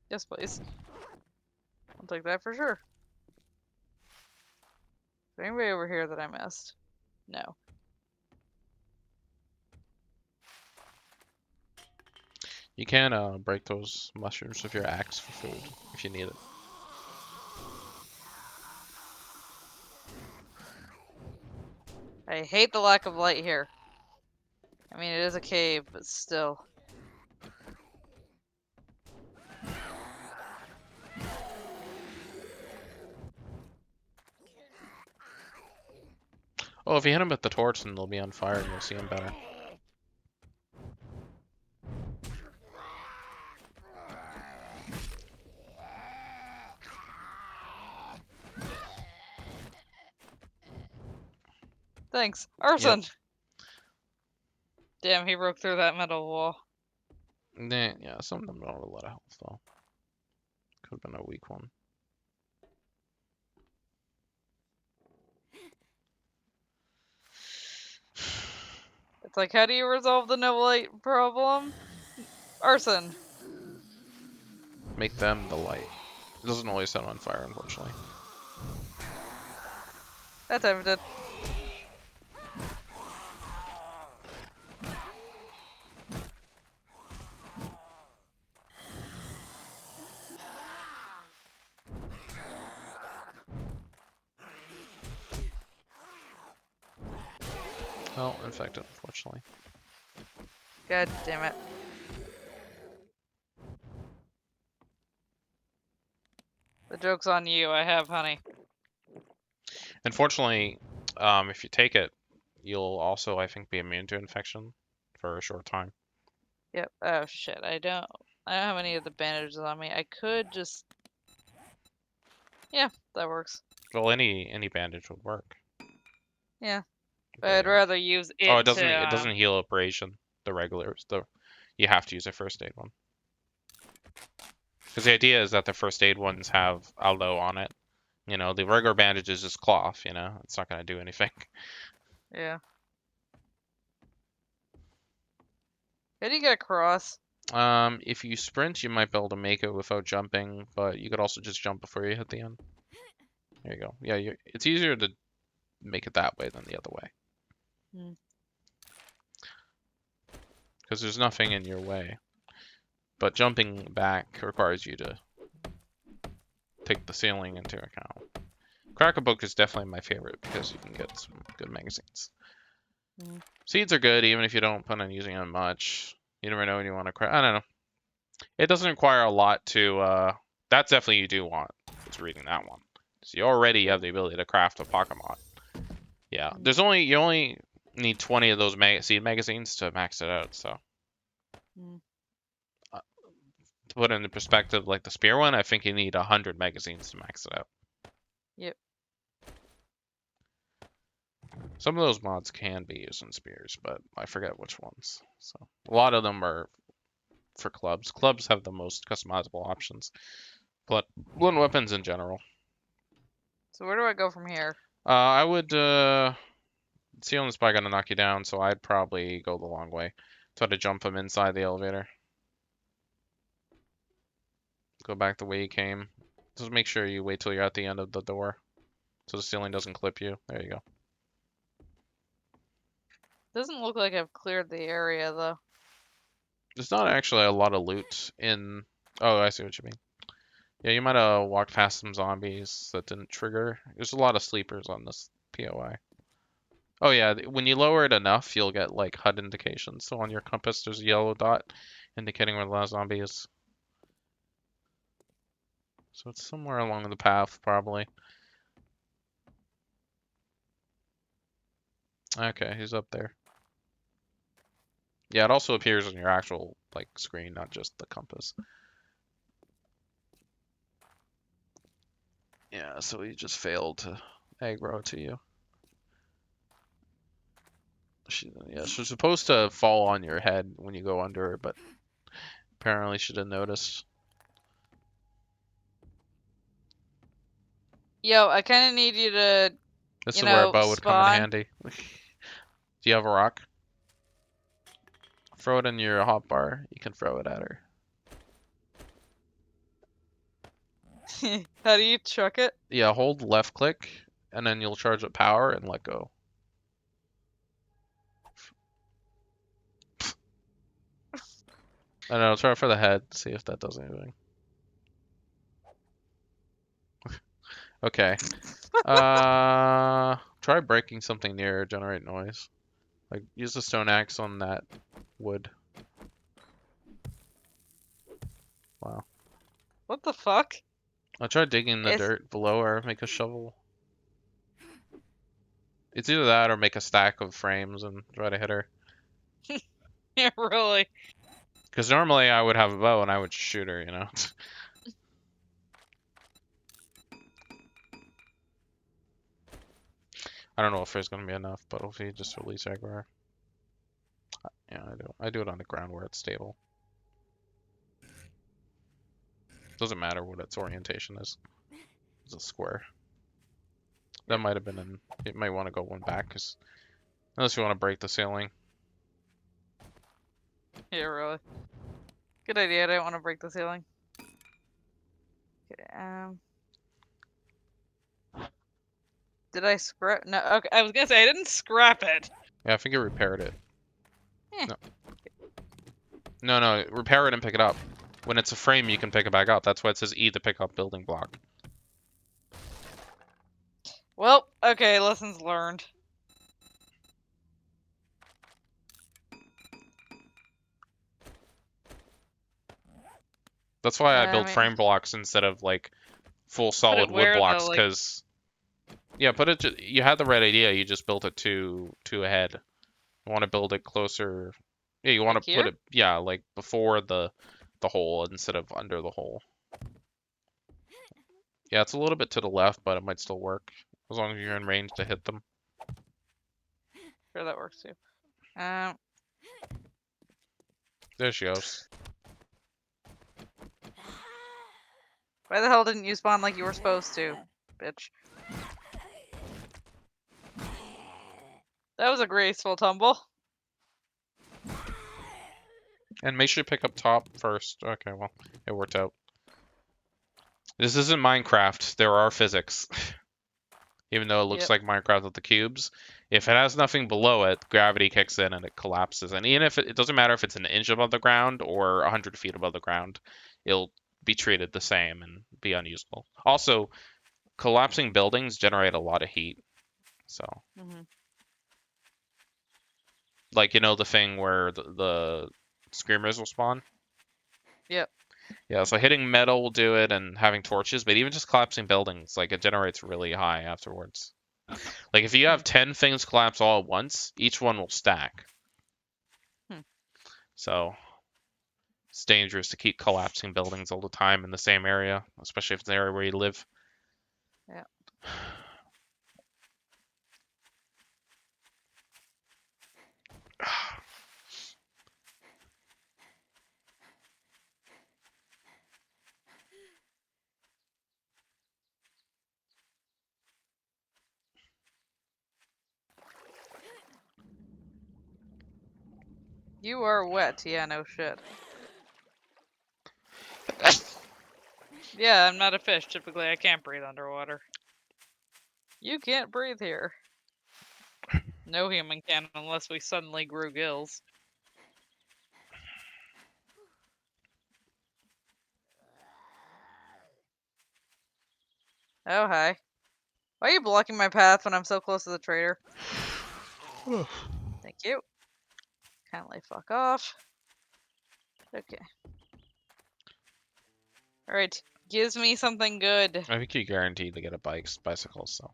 Yes, please. I'll take that for sure. Is there anybody over here that I missed? No. You can break those mushrooms with your axe for food if you need it. I hate the lack of light here. I mean, it is a cave, but still. Oh, if you hit them with the torch, then they'll be on fire and you'll see them better. Thanks. Arson! Damn, he broke through that metal wall. Yeah, some of them don't have a lot of health though. Could have been a weak one. It's like, how do you resolve the no light problem? Arson. Make them the light. It doesn't always set on fire, unfortunately. That time it did. Well, infected, unfortunately. God damn it. The joke's on you, I have honey. Unfortunately, if you take it, you'll also, I think, be immune to infection for a short time. Yep. Oh shit, I don't have any of the bandages on me. I could just... Yeah, that works. Well, any bandage would work. Yeah. But But I'd yeah. rather use it Oh, it to, doesn't heal abrasion. The regulars, you have to use a first aid one. Because the idea is that the first aid ones have aloe on it. You know, the regular bandage is just cloth. You know, it's not gonna do anything. Yeah. How do you get across? If you sprint, you might be able to make it without jumping, but you could also just jump before you hit the end. There you go. Yeah, it's easier to make it that way than the other way. Hmm. Because there's nothing in your way. But jumping back requires you to take the ceiling into account. Crack-a-Book is definitely my favorite because you can get some good magazines. Mm. Seeds are good even if you don't plan on using them much. You never know when you want to craft. I don't know. It doesn't require a lot to. That's definitely you do want. It's reading that one. So you already have the ability to craft a Pokemon. Yeah, there's you only need 20 of those seed magazines to max it out. So Mm. to put it into perspective, like the spear one, I think you need 100 magazines to max it out. Yep. Some of those mods can be used in spears, but I forget which ones. So a lot of them are for clubs. Clubs have the most customizable options, but blunt weapons in general. So where do I go from here? I would ceiling's probably gonna knock you down, so I'd probably go the long way. Try to jump him inside the elevator. Go back the way you came. Just make sure you wait till you're at the end of the door, so the ceiling doesn't clip you. There you go. Doesn't look like I've cleared the area though. There's not actually a lot of loot in. Oh, I see what you mean. Yeah, you might have walked past some zombies that didn't trigger. There's a lot of sleepers on this POI. Oh yeah, when you lower it enough, you'll get like HUD indications. So on your compass, there's a yellow dot indicating where the last zombie is. So it's somewhere along the path, probably. Okay, he's up there. Yeah, it also appears on your actual like screen, not just the compass. Yeah, so he just failed to aggro to you. She's supposed to fall on your head when you go under her, but apparently she didn't notice. Yo, I kind of need you to, This you is where a know, bow would come in spawn. handy. Do you have a rock? Throw it in your hotbar. You can throw it at her. How do you chuck it? Yeah, hold left click, and then you'll charge up power and let go. I don't know, try it for the head, see if that does anything. Okay. Try breaking something near, generate noise. Like, use the stone axe on that wood. Wow. What the fuck? I'll try digging the It's dirt below or make a shovel. It's either that or make a stack of frames and try to hit her. yeah, really. Because normally I would have a bow and I would shoot her, you know? I don't know if there's gonna be enough, but hopefully just release aggro. Yeah, I do. I do it on the ground where it's stable. Doesn't matter what its orientation is. It's a square. That might have been in. You might want to go one back, cause unless you want to break the ceiling. Yeah, really. Good idea. I don't want to break the ceiling. Okay, did I scrap? No, okay. I was gonna say I didn't scrap it. Yeah, I think you repaired it. Eh. No, repair it and pick it up. When it's a frame, you can pick it back up. That's why it says E to pick up building block. Well, okay. Lessons learned. That's why I build mean, frame blocks instead of like full put solid it wood where blocks, though? Like, because yeah, put it. You had the right idea. You just built it too ahead. You want to build it closer. Yeah, you want like to put here? it like before the hole instead of under the hole. Yeah, it's a little bit to the left, but it might still work as long as you're in range to hit them. Sure, that works too. There she goes. Why the hell didn't you spawn like you were supposed to, bitch? That was a graceful tumble. And make sure you pick up top first. Okay, well, it worked out. This isn't Minecraft. There are physics. Even though it looks Yep. like Minecraft with the cubes, If it has nothing below it, gravity kicks in and it collapses. And even if it doesn't matter if it's an inch above the ground or 100 feet above the ground, it'll be treated the same and be unusable. Also, collapsing buildings generate a lot of heat. So, Mm-hmm. like, you know, the thing where the screamers will spawn? Yep. Yeah, so hitting metal will do it and having torches, but even just collapsing buildings, like, it generates really high afterwards. Like, if you have 10 things collapse all at once, each one will stack. Hmm. So, it's dangerous to keep collapsing buildings all the time in the same area, especially if it's an area where you live. Yeah. You are wet. Yeah, no shit. Yeah, I'm not a fish. Typically, I can't breathe underwater. You can't breathe here. No human can unless we suddenly grew gills. Oh, hi. Why are you blocking my path when I'm so close to the trader? Thank you. Kindly fuck off. Okay. Alright. Gives me something good. I think you're guaranteed to get a bicycle, so.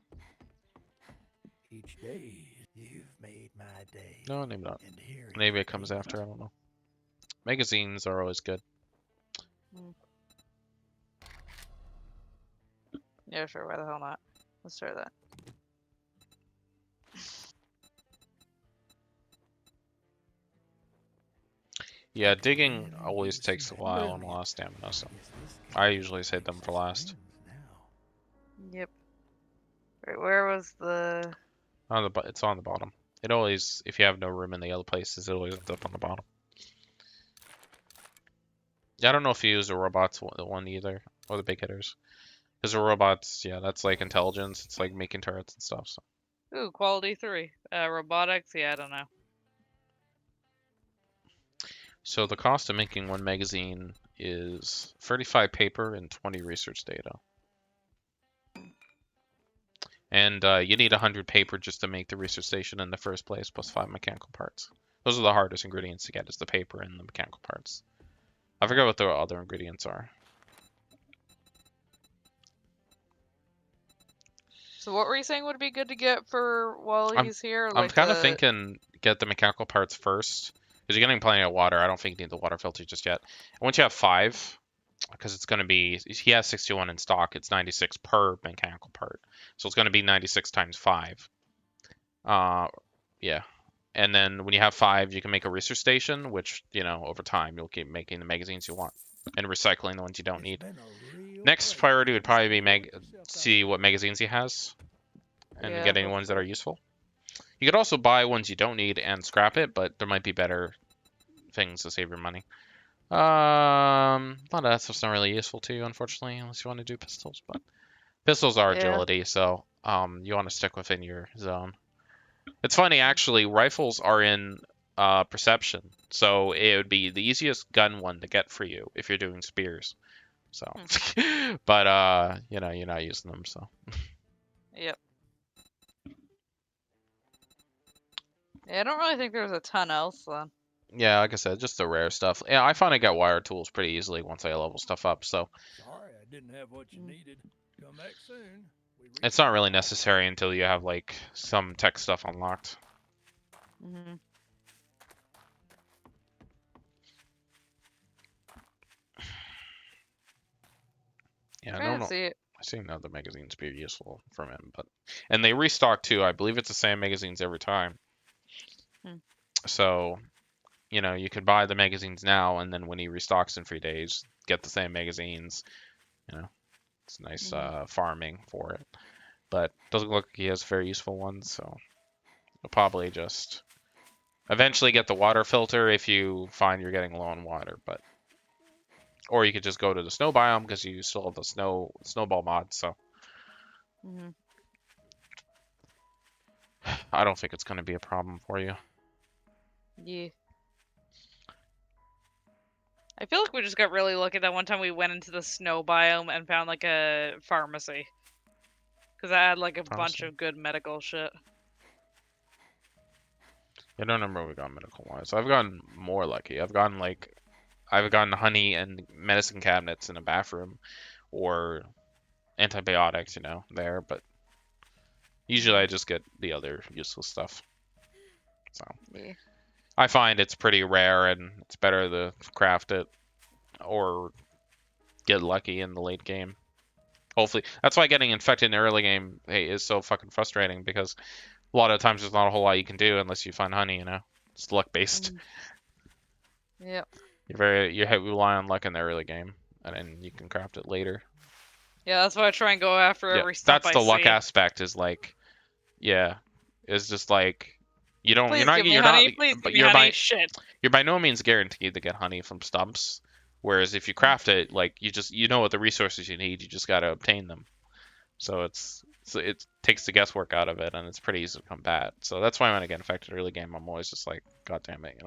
Each day you've made my day. No, maybe not. And here Maybe you it comes go. after, I don't know. Magazines are always good. Yeah, sure. Why the hell not? Let's try that. Yeah, Like a digging brand new always goose takes a and while and a brilliant. lot of stamina, so Guess this I cat usually save them makes for us last. friends now. Yep. Right, where was the... It's on the bottom. It always, if you have no room in the other places, it always ends up on the bottom. Yeah, I don't know if you use the robots one either, or the big hitters. Because the robots, yeah, that's like intelligence. It's like making turrets and stuff. So. Ooh, quality 3. Robotics? Yeah, I don't know. So the cost of making one magazine is 35 paper and 20 research data. And you need 100 paper just to make the research station in the first place, plus 5 mechanical parts. Those are the hardest ingredients to get, is the paper and the mechanical parts. I forget what the other ingredients are. So what were you saying would be good to get for while I'm he's here? I'm Like kind of the... thinking get the mechanical parts first, because you're getting plenty of water. I don't think you need the water filter just yet. And once you have 5, because it's going to be, he has 61 in stock, it's 96 per mechanical part. So it's going to be 96 times 5. Yeah. And then when you have 5, you can make a research station, which, you know, over time you'll keep making the magazines you want and recycling the ones you don't It's need. been a real Next pleasure. priority would probably be Yourself out see there. what magazines he has and Yeah, getting that's ones that are true. useful. You could also buy ones you don't need and scrap it, but there might be better things to save your money. A lot of that stuff's not really useful to you, unfortunately, unless you want to do pistols. But pistols are Yeah. agility, so you want to stick within your zone. It's funny, actually, rifles are in perception, so it would be the easiest gun one to get for you if you're doing spears. So, but you know, you're not using them, so. Yep. Yeah, I don't really think there's a ton else then. Yeah, like I said, just the rare stuff. Yeah, I find I get wire tools pretty easily once I level stuff up, so Sorry I didn't have what you needed. Come back soon. We it's not restocked really all necessary until you have like some tech stuff unlocked. Mm-hmm. Yeah, Trying to no, see it. I see another magazines be useful from him, but and they restock too. I believe it's the same magazines every time. Hmm. So, you know, you could buy the magazines now, and then when he restocks in 3 days, get the same magazines. You know, it's nice farming for it. But doesn't look like he has very useful ones, so you'll probably just eventually get the water filter if you find you're getting low on water. But or you could just go to the snow biome because you still have the snowball mod. So Mm-hmm. I don't think it's going to be a problem for you. Yeah. I feel like we just got really lucky that one time we went into the snow biome and found like a pharmacy. Because I had like a bunch Pharmacy? of good medical shit. I don't remember what we got medical wise. I've gotten more lucky. I've gotten honey and medicine cabinets in a bathroom, or antibiotics, there. But usually I just get the other useless stuff. So Yeah. I find it's pretty rare, and it's better to craft it or get lucky in the late game. Hopefully, that's why getting infected in the early game, hey, is so fucking frustrating, because a lot of times there's not a whole lot you can do unless you find honey. It's luck based. Yep. You rely on luck in the early game, and then you can craft it later. Yeah, that's why I try and go after Yeah, every stump that's I the luck see. aspect. Is like, yeah, is just like you don't. Please give me honey. Please give me honey. Shit. You're by no means guaranteed to get honey from stumps. Whereas if you craft it, like you know what the resources you need. You just gotta obtain them. So it takes the guesswork out of it, and it's pretty easy to combat. So that's why when I get infected early game, I'm always just like, God damn it,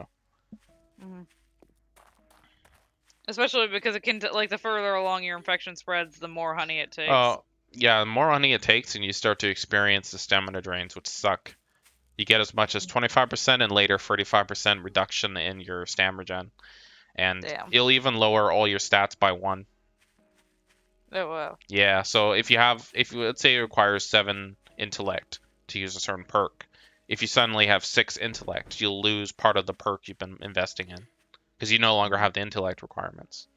Especially because it can, like, the further along your infection spreads, the more honey it takes. Yeah, the more honey it takes, and you start to experience the stamina drains, which suck. You get as much as 25% and later 35% reduction in your stamina gen. And Damn. it'll even lower all your stats by 1. Oh, wow. Yeah, so if let's say it requires 7 intellect to use a certain perk, if you suddenly have 6 intellect, you'll lose part of the perk you've been investing in, because you no longer have the intellect requirements.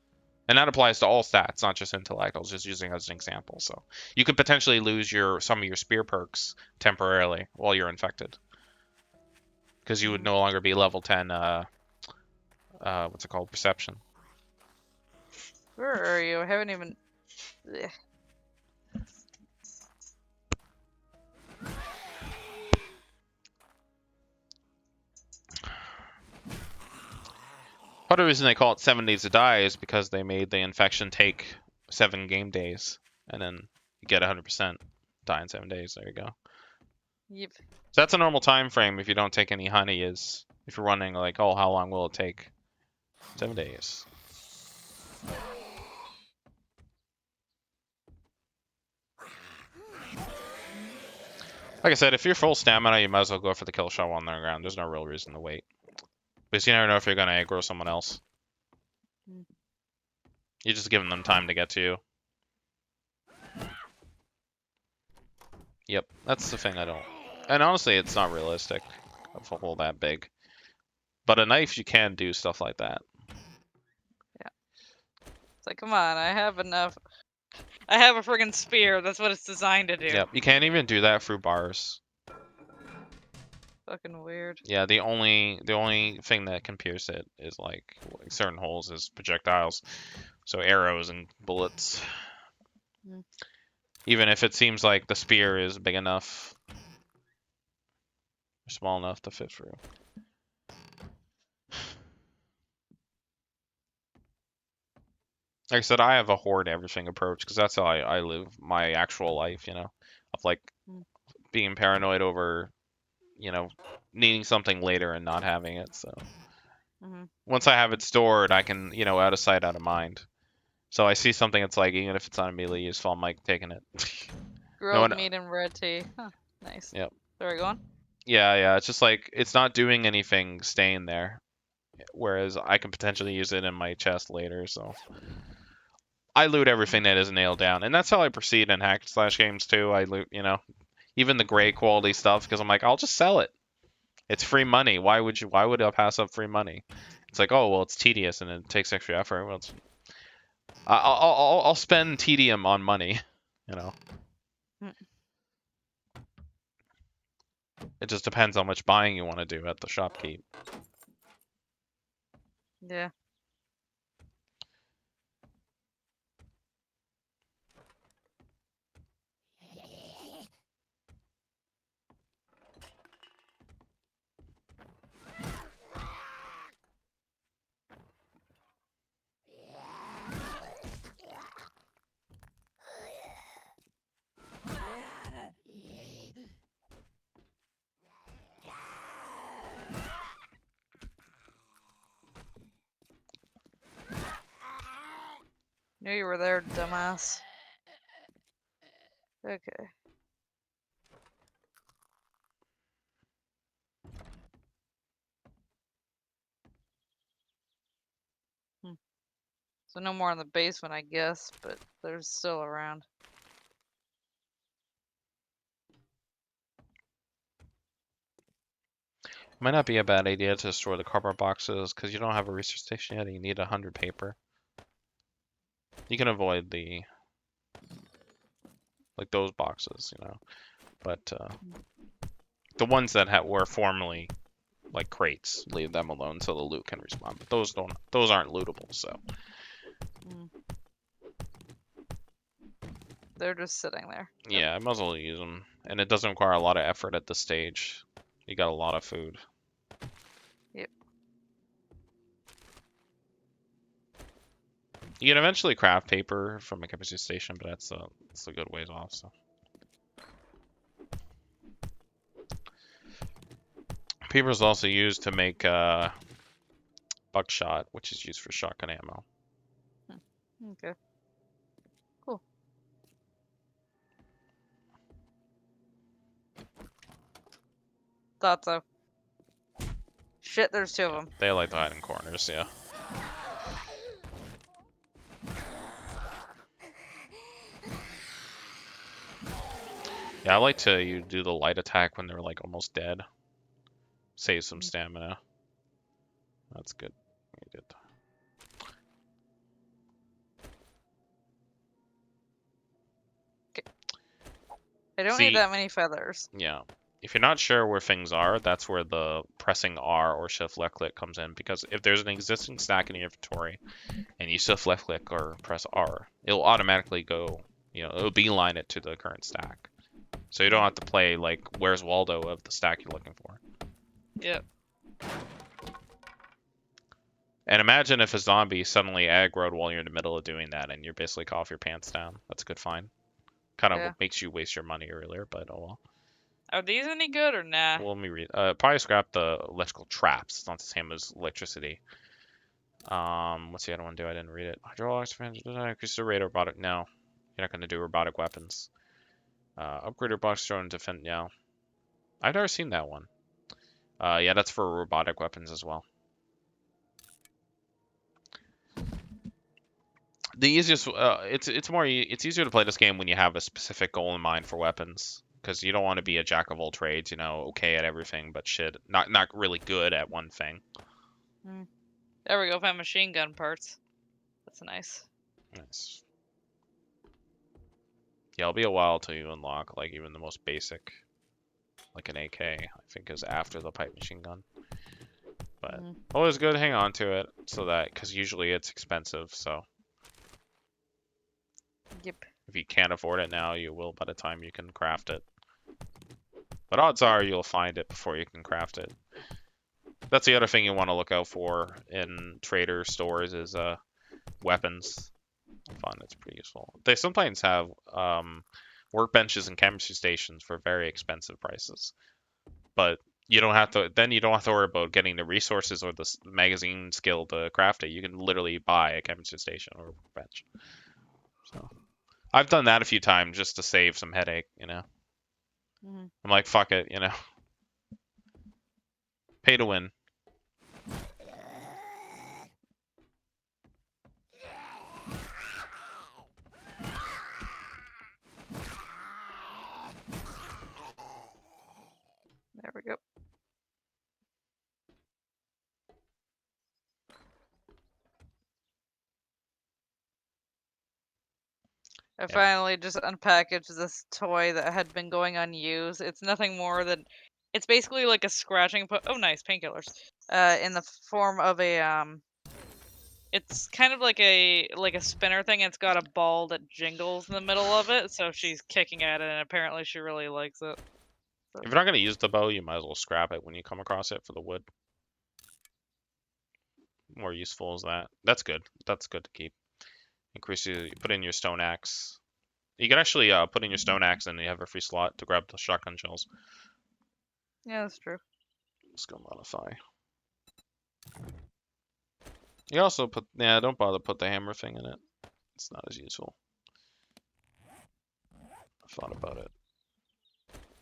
And that applies to all stats, not just intellect. I was just using it as an example. So you could potentially lose some of your spear perks temporarily while you're infected, because you would no longer be level 10. What's it called? Perception. Where are you? I haven't even. Ugh. Part of the reason they call it 7 days to die is because they made the infection take 7 game days, and then you get 100% die in 7 days. There you go. Yep. So that's a normal time frame if you don't take any honey. Is if you're running like, oh, how long will it take? 7 days. Like I said, if you're full stamina, you might as well go for the kill shot while on the ground. There's no real reason to wait. Because you never know if you're going to aggro someone else. You're just giving them time to get to you. Yep, that's the thing I don't... And honestly, it's not realistic of a hole that big. But a knife, you can do stuff like that. Yeah. It's like, come on, I have enough. I have a friggin' spear. That's what it's designed to do. Yep, you can't even do that through bars. Fucking weird. Yeah, the only thing that can pierce it is like certain holes is projectiles. So arrows and bullets. Even if it seems like the spear is big enough, or small enough to fit through. Like I said, I have a hoard everything approach, because that's how I live my actual life, of like being paranoid over, needing something later and not having it. So once I have it stored, I can, out of sight, out of mind. So I see something that's like, even if it's not immediately useful, I'm like taking it. Grilled meat and red tea. Huh, nice. Yep. There we go. Yeah, it's just like, it's not doing anything staying there. Whereas I can potentially use it in my chest later, so... I loot everything that isn't nailed down, and that's how I proceed in hack slash games too. I loot, even the gray quality stuff, because I'm like, I'll just sell it. It's free money. Why would I pass up free money? It's like, oh well, it's tedious and it takes extra effort. Well, I'll spend tedium on money, It just depends how much buying you want to do at the shopkeep. Yeah. Knew you were there, dumbass. Okay. So no more in the basement, I guess, but there's still around. Might not be a bad idea to store the cardboard boxes because you don't have a research station yet and you need 100 paper. You can avoid the like those boxes, you know, but the ones that were formerly like crates, leave them alone so the loot can respawn. But those aren't lootable, so Mm. They're just sitting there. yeah, I might as well use them. And it doesn't require a lot of effort at this stage. You got a lot of food. Yep. You can eventually craft paper from a chemistry station, but that's a good ways off. So paper is also used to make buckshot, which is used for shotgun ammo. Okay. Cool. Thought so. Shit, there's two of them. They like to hide in corners, yeah. Yeah, I like to you do the light attack when they're like almost dead. Save some stamina. That's good. You did. I don't See, need that many feathers. yeah. If you're not sure where things are, that's where the pressing R or shift left click comes in. Because if there's an existing stack in your inventory and you shift left click or press R, it'll automatically go, it'll beeline it to the current stack. So you don't have to play like Where's Waldo of the stack you're looking for. Yep. And imagine if a zombie suddenly aggroed while you're in the middle of doing that and you're basically cough your pants down. That's a good find. Kind of Yeah. makes you waste your money earlier, but oh well. Are these any good or nah? Well, let me read. Probably scrap the electrical traps. It's not the same as electricity. What's the other one do? I didn't read it. Hydraulics, increase the rate of robotic. No, you're not going to do robotic weapons. Upgrade robotics drone defend. No, I've never seen that one. Yeah, that's for robotic weapons as well. The easiest, it's easier to play this game when you have a specific goal in mind for weapons, because you don't want to be a jack of all trades, okay at everything, but shit, not really good at one thing. There we go. Found machine gun parts. That's nice. Nice. Yeah, it'll be a while till you unlock like even the most basic, like an AK. I think is after the pipe machine gun. But always good to hang on to it so that because usually it's expensive, so. Yep. If you can't afford it now, you will by the time you can craft it. But odds are you'll find it before you can craft it. That's the other thing you want to look out for in trader stores is weapons. Fun, it's pretty useful. They sometimes have workbenches and chemistry stations for very expensive prices. But you don't have to worry about getting the resources or the magazine skill to craft it. You can literally buy a chemistry station or a workbench. So I've done that a few times just to save some headache, I'm like, fuck it, Pay to win. There we go. I finally just unpackaged this toy that had been going unused. It's nothing more than, it's basically like a scratching oh nice, painkillers. In the form of a it's kind of like a spinner thing. It's got a ball that jingles in the middle of it, so she's kicking at it and apparently she really likes it. So. If you're not going to use the bow, you might as well scrap it when you come across it for the wood. More useful is that. That's good. That's good to keep. You put in your stone axe. You can actually put in your stone axe and you have a free slot to grab the shotgun shells. Yeah, that's true. Skill modify. You also don't bother put the hammer thing in it. It's not as useful. I thought about it.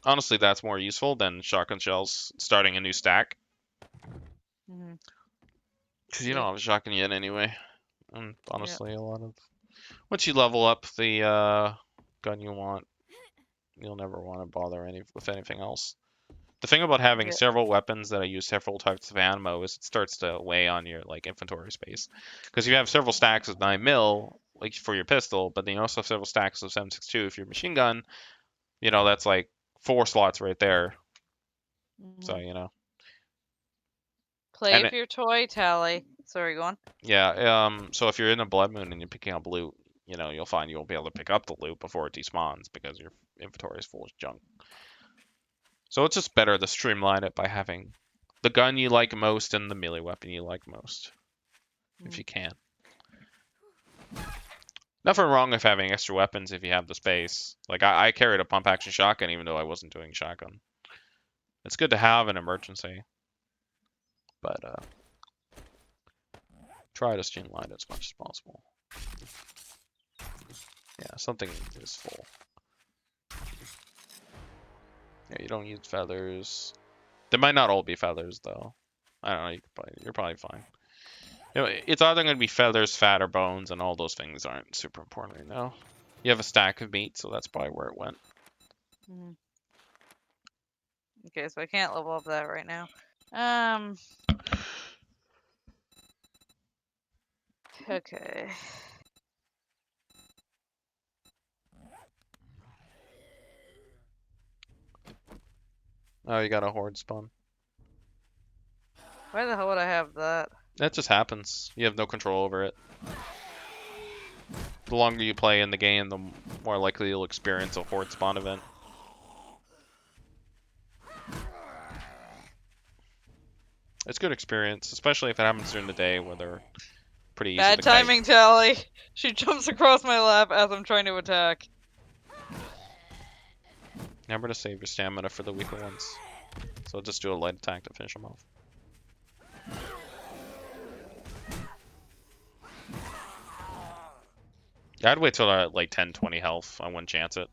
Honestly, that's more useful than shotgun shells starting a new stack. Mhm. Because you Yeah. don't have a shotgun yet anyway. And honestly, a lot of... Once you level up the gun you want, you'll never want to bother with anything else. The thing about having Yeah. several weapons that use several types of ammo is it starts to weigh on your like inventory space. Because you have several stacks of 9mm, like for your pistol, but then you also have several stacks of 7.62 for your machine gun. You know, that's like 4 slots right there. So, Mhm. you know. Play And with your toy, Tally. Sorry, go on. yeah, so if you're in a blood moon and you're picking up loot, you know, you'll find you won't be able to pick up the loot before it despawns because your inventory is full of junk. So it's just better to streamline it by having the gun you like most and the melee weapon you like most, if you can. Nothing wrong with having extra weapons if you have the space. Like I carried a pump action shotgun even though I wasn't doing shotgun. It's good to have an emergency, but try to streamline it as much as possible. Yeah, something is full. Yeah, you don't use feathers. They might not all be feathers though. I don't know. You're probably fine. You know, it's either going to be feathers, fat, or bones, and all those things aren't super important right now. You have a stack of meat, so that's probably where it went. Mhm. Okay, so I can't level up that right now. Okay. Oh, you got a horde spawn. Why the hell would I have that? That just happens. You have no control over it. The longer you play in the game, the more likely you'll experience a horde spawn event. It's good experience, especially if it happens during the day where they're pretty easy Bad to kite. timing, Tally. She jumps across my lap as I'm trying to attack. Remember to save your stamina for the weaker ones. So just do a light attack to finish them off. Yeah, I'd wait till they're at like 10, 20 health. I wouldn't chance it.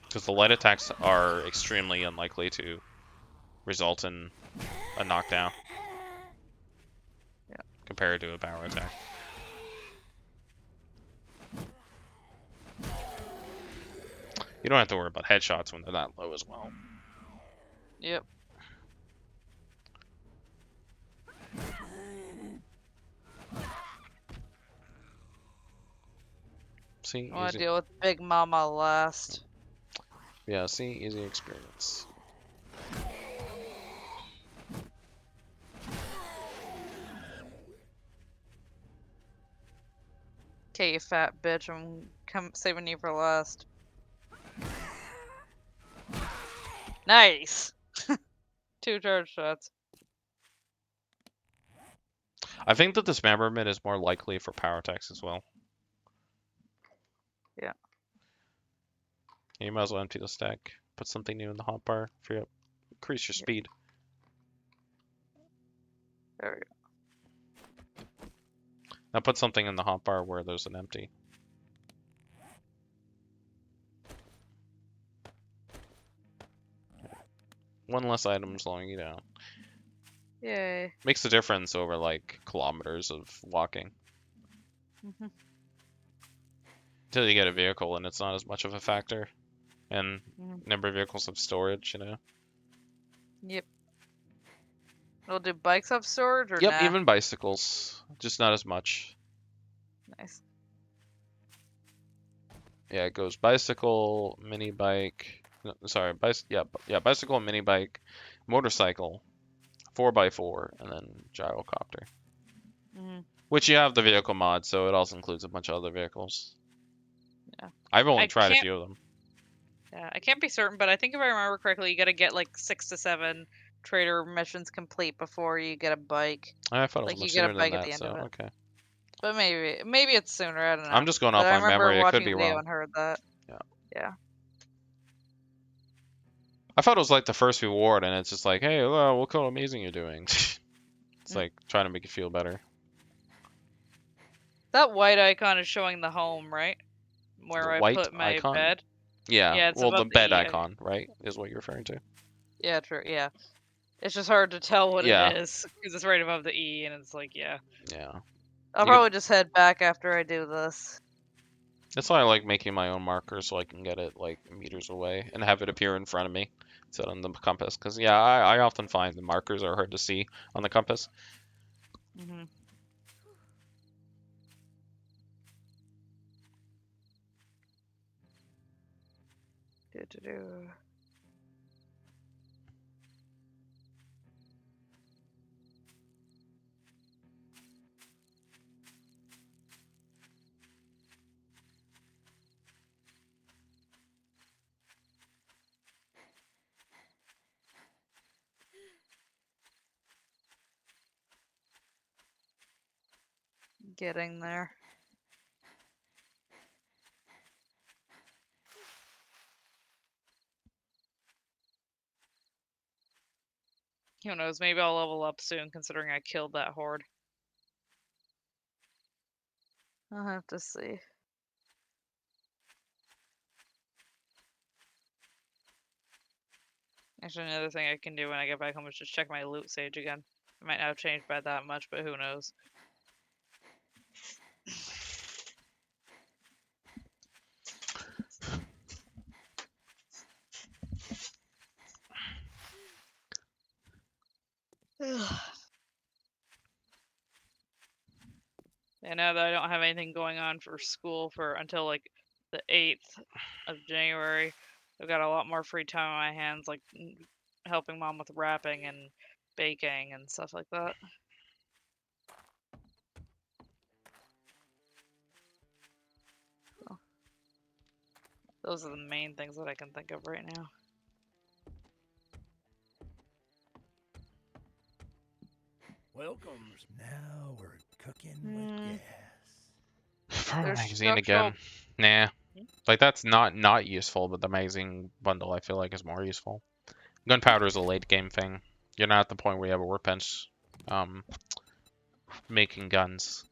Because the light attacks are extremely unlikely to result in a knockdown. Yeah. Compared to a power attack. You don't have to worry about headshots when they're that low as well. Yep. See, I want easy. to deal with Big Mama last. Yeah, see, easy experience. Okay, you fat bitch. I'm saving you for last. Nice. 2 charge shots. I think that dismemberment is more likely for power attacks as well. Yeah. You might as well empty the stack. Put something new in the hotbar. Increase your speed. There we go. Now put something in the hotbar where there's an empty. One less item slowing you down. Yay. Makes a difference over like kilometers of walking. Mhm. Until you get a vehicle and it's not as much of a factor. And Mhm. number of vehicles have storage, you know? Yep. We'll do bikes have storage or Yep, nah? even bicycles. Just not as much. Nice. Yeah, it goes bicycle, mini bike. No, sorry, bicycle, mini bike, motorcycle, 4x4, and then gyrocopter. Mhm. Which you have the vehicle mod, so it also includes a bunch of other vehicles. Yeah. I've only I tried a can't- few of them. Yeah, I can't be certain, but I think if I remember correctly, you gotta get like 6 to 7 trader missions complete before you get a bike. I thought it was Like much you get a sooner than bike at that, the end so of it. okay. But maybe it's sooner. I don't know. I'm just going But off I my remember memory. I could watching be a video wrong. and heard that. Yeah. Yeah. I thought it was like the first reward, and it's just like, hey, well, look how amazing you're doing. It's like trying to make you feel better. That white icon is showing the home, right? Where The I white put my icon? bed. Yeah. Yeah, it's Well, the above the bed E. icon, right, is what you're referring to. Yeah, true. Yeah. It's just hard to tell what Yeah. it is because it's right above the E, and it's like, yeah. Yeah. I'll You could- probably just head back after I do this. That's why I like making my own markers so I can get it like meters away and have it appear in front of me instead on the compass. Because yeah, I often find the markers are hard to see on the compass. Hmm. Do. Getting there. Who knows? Maybe I'll level up soon, considering I killed that horde. I'll have to see. Actually, another thing I can do when I get back home is just check my loot sage again. It might not have changed by that much, but who knows? And now that I don't have anything going on for school for until like the 8th of January, I've got a lot more free time on my hands, like helping mom with wrapping and baking and stuff like that. So, those are the main things that I can think of right now. Welcome. Now we're cooking with gas. For There's magazine structural. again. Nah. Like that's not useful, but the magazine bundle I feel like is more useful. Gunpowder is a late game thing. You're not at the point where you have a workbench making guns.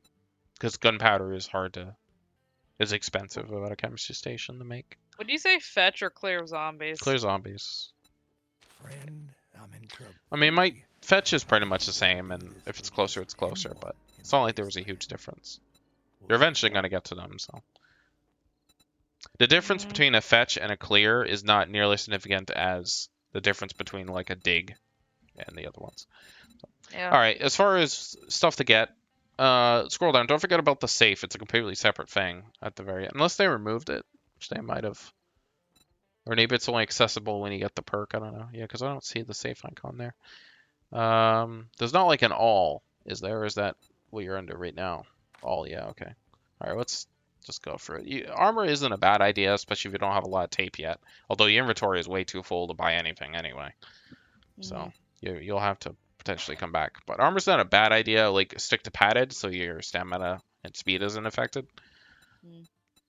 Because gunpowder is expensive at a chemistry station to make. Would you say fetch or clear zombies? Clear zombies. Friend, I'm in trouble. I mean, my fetch is pretty much the same, and if it's closer, it's closer, but it's not like there was a huge difference. You're eventually going to get to them, so. The difference between a fetch and a clear is not nearly as significant as the difference between, like, a dig and the other ones. Yeah. Alright, as far as stuff to get, scroll down. Don't forget about the safe. It's a completely separate thing at the very end. Unless they removed it, which they might have. Or maybe it's only accessible when you get the perk. I don't know. Yeah, because I don't see the safe icon there. There's not like an all, is there? Or is that what you're under right now? All, yeah, okay. Alright, let's just go for it. Armor isn't a bad idea, especially if you don't have a lot of tape yet. Although your inventory is way too full to buy anything anyway. So you'll have to potentially come back. But armor's not a bad idea. Like, stick to padded so your stamina and speed isn't affected.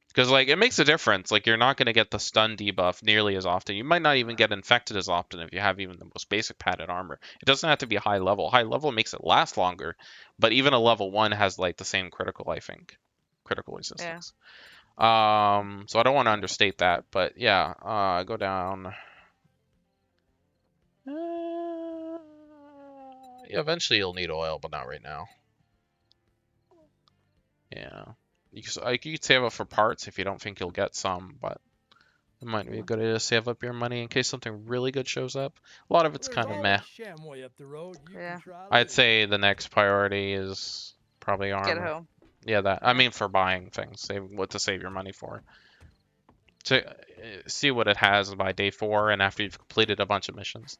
Because, like, it makes a difference. Like, you're not going to get the stun debuff nearly as often. You might not even get infected as often if you have even the most basic padded armor. It doesn't have to be high level. High level makes it last longer, but even a level 1 has, like, the same critical, I think. Critical resistance. So I don't want to understate that, but yeah, go down. Yeah, eventually you'll need oil, but not right now. Yeah. You could save up for parts if you don't think you'll get some, but it might be a good idea to save up your money in case something really good shows up. A lot of it's kind of meh. Up the road. Yeah. I'd say the next priority is probably armor. Get home. Yeah, that. Yeah. I mean, for buying things, what to save your money for. To see what it has by day 4 and after you've completed a bunch of missions.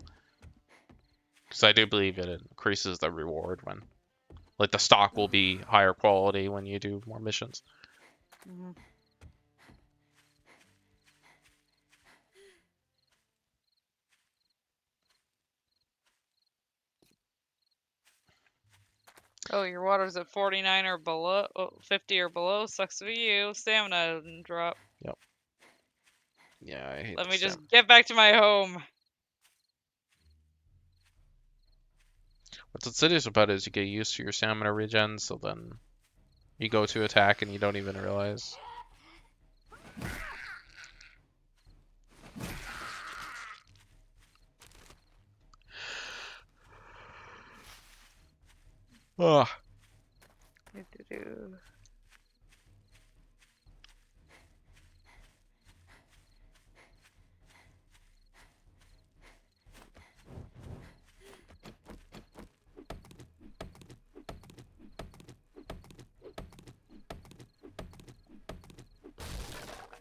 Because I do believe it increases the reward when, like, the stock will be higher quality when you do more missions. Oh, your water's at 49 or below, 50 or below. Sucks for you. Stamina didn't drop. Yep. Yeah, I hate Let me this just stuff. get back to my home. What's insidious about it is you get used to your stamina regen, so then You go to attack and you don't even realize. Ugh. Do-do-do.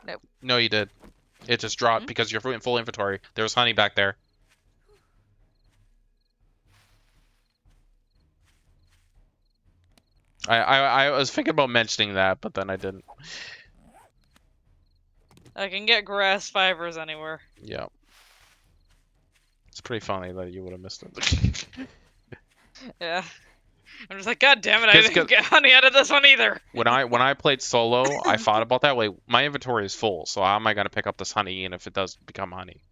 Nope. No, you did. It just dropped because you're in full inventory. There was honey back there. I was thinking about mentioning that, but then I didn't. I can get grass fibers anywhere. Yeah. It's pretty funny that you would have missed it. Yeah. I'm just like, God damn it, I didn't 'Cause get honey out of this one either. when I played solo, I thought about that. Like, my inventory is full, so how am I gonna pick up this honey? And if it does become honey,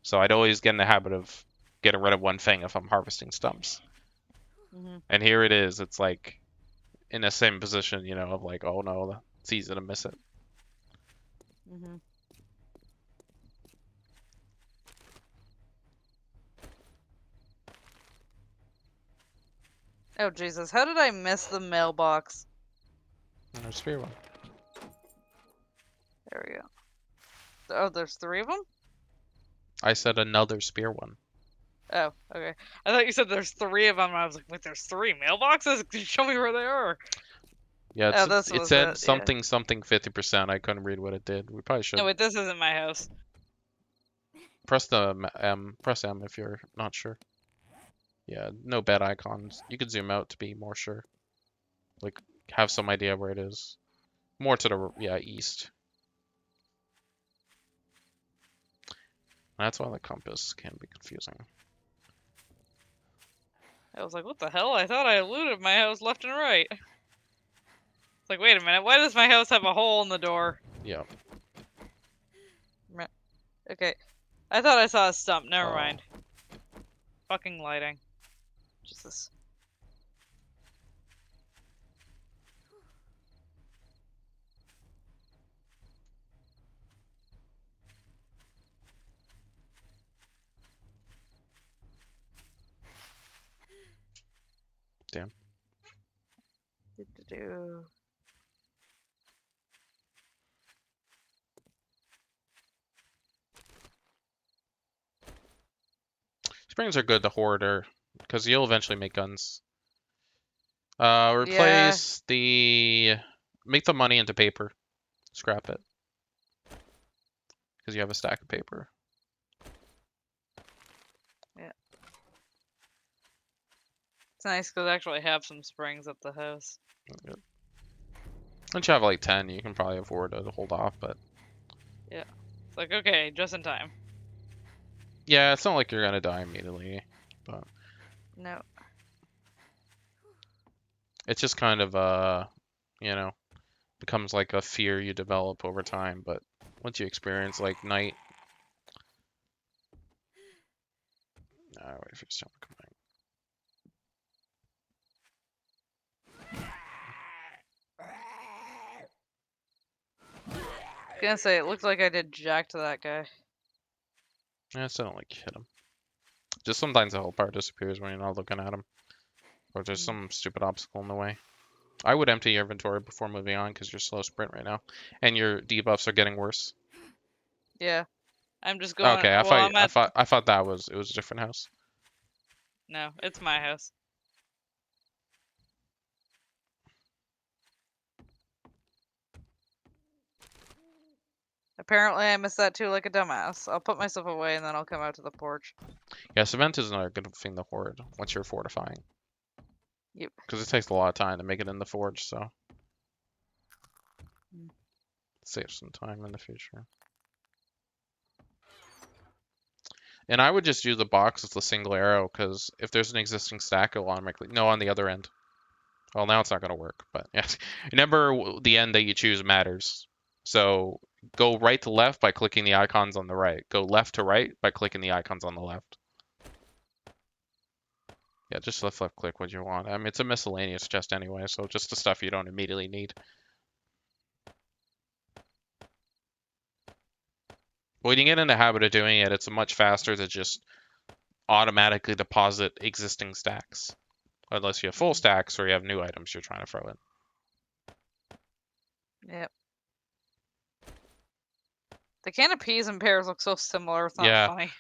so I'd always get in the habit of getting rid of one thing if I'm harvesting stumps. And here it is. It's like in the same position, you know, of like, oh no, it's easy to miss it. Oh Jesus, how did I miss the mailbox? And there's spear one. There we go. Oh, there's 3 of them? I said another spear one. Oh, okay. I thought you said there's 3 of them, and I was like, wait, there's 3 mailboxes? Can you show me where they are? Yeah, Oh, this it was said it, something something 50%. I couldn't read what it did. We probably should No, wait, this isn't my house. press the press M if you're not sure. Yeah, no bad icons. You could zoom out to be more sure. Like, have some idea where it is. More to the east. That's why the compass can be confusing. I was like, what the hell? I thought I looted my house left and right. It's like, wait a minute, why does my house have a hole in the door? Yeah. Okay, I thought I saw a stump. Never Oh. mind. Fucking lighting. Jesus. Damn. Do-do-do. Springs are good to hoarder because you'll eventually make guns. Replace make the money into paper. Scrap it because you have a stack of paper. Yeah. It's nice because I actually have some springs at the house. Good. Once you have like 10, you can probably afford to hold off, but Yeah. It's like, okay, just in time. yeah, it's not like you're gonna die immediately, but No. it's just kind of you know, becomes like a fear you develop over time, but once you experience like night. Wait for someone to come back. I was gonna say, it looked like I did jack to that guy. Yeah, I still don't like hit him. Just sometimes the whole part disappears when you're not looking at him. Or there's some stupid obstacle in the way. I would empty your inventory before moving on because you're slow sprint right now. And your debuffs are getting worse. Yeah. I'm just going. Okay, Well, I'm at. I thought it was a different house. No, it's my house. Apparently, I missed that too like a dumbass. I'll put myself away and then I'll come out to the porch. Yeah, cement is another good thing to hoard once you're fortifying. Yep. Because it takes a lot of time to make it in the forge, so. Save some time in the future. And I would just do the box with the single arrow, because if there's an existing stack, it'll automatically... No, on the other end. Well, now it's not going to work, but yes. Remember, the end that you choose matters. So go right to left by clicking the icons on the right. Go left to right by clicking the icons on the left. Yeah, just left click what you want. I mean, it's a miscellaneous chest anyway, so just the stuff you don't immediately need. When you get in the habit of doing it, it's much faster to just automatically deposit existing stacks. Unless you have full stacks or you have new items you're trying to throw in. Yep. The can of peas and pears look so similar, it's not Yeah. funny.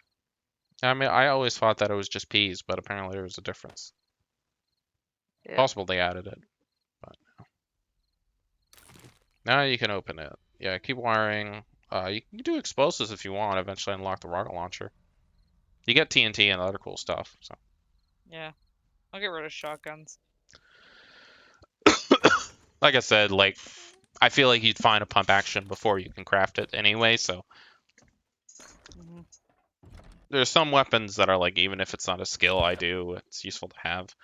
I mean, I always thought that it was just peas, but apparently there was a difference. Yep. Possible they added it. But now you can open it. Yeah, keep wiring. You can do explosives if you want. Eventually unlock the rocket launcher. You get TNT and other cool stuff. So Yeah. I'll get rid of shotguns. like I said, like I feel like you'd find a pump action before you can craft it anyway. So Mhm. there's some weapons that are like, even if it's not a skill I do, it's useful to have.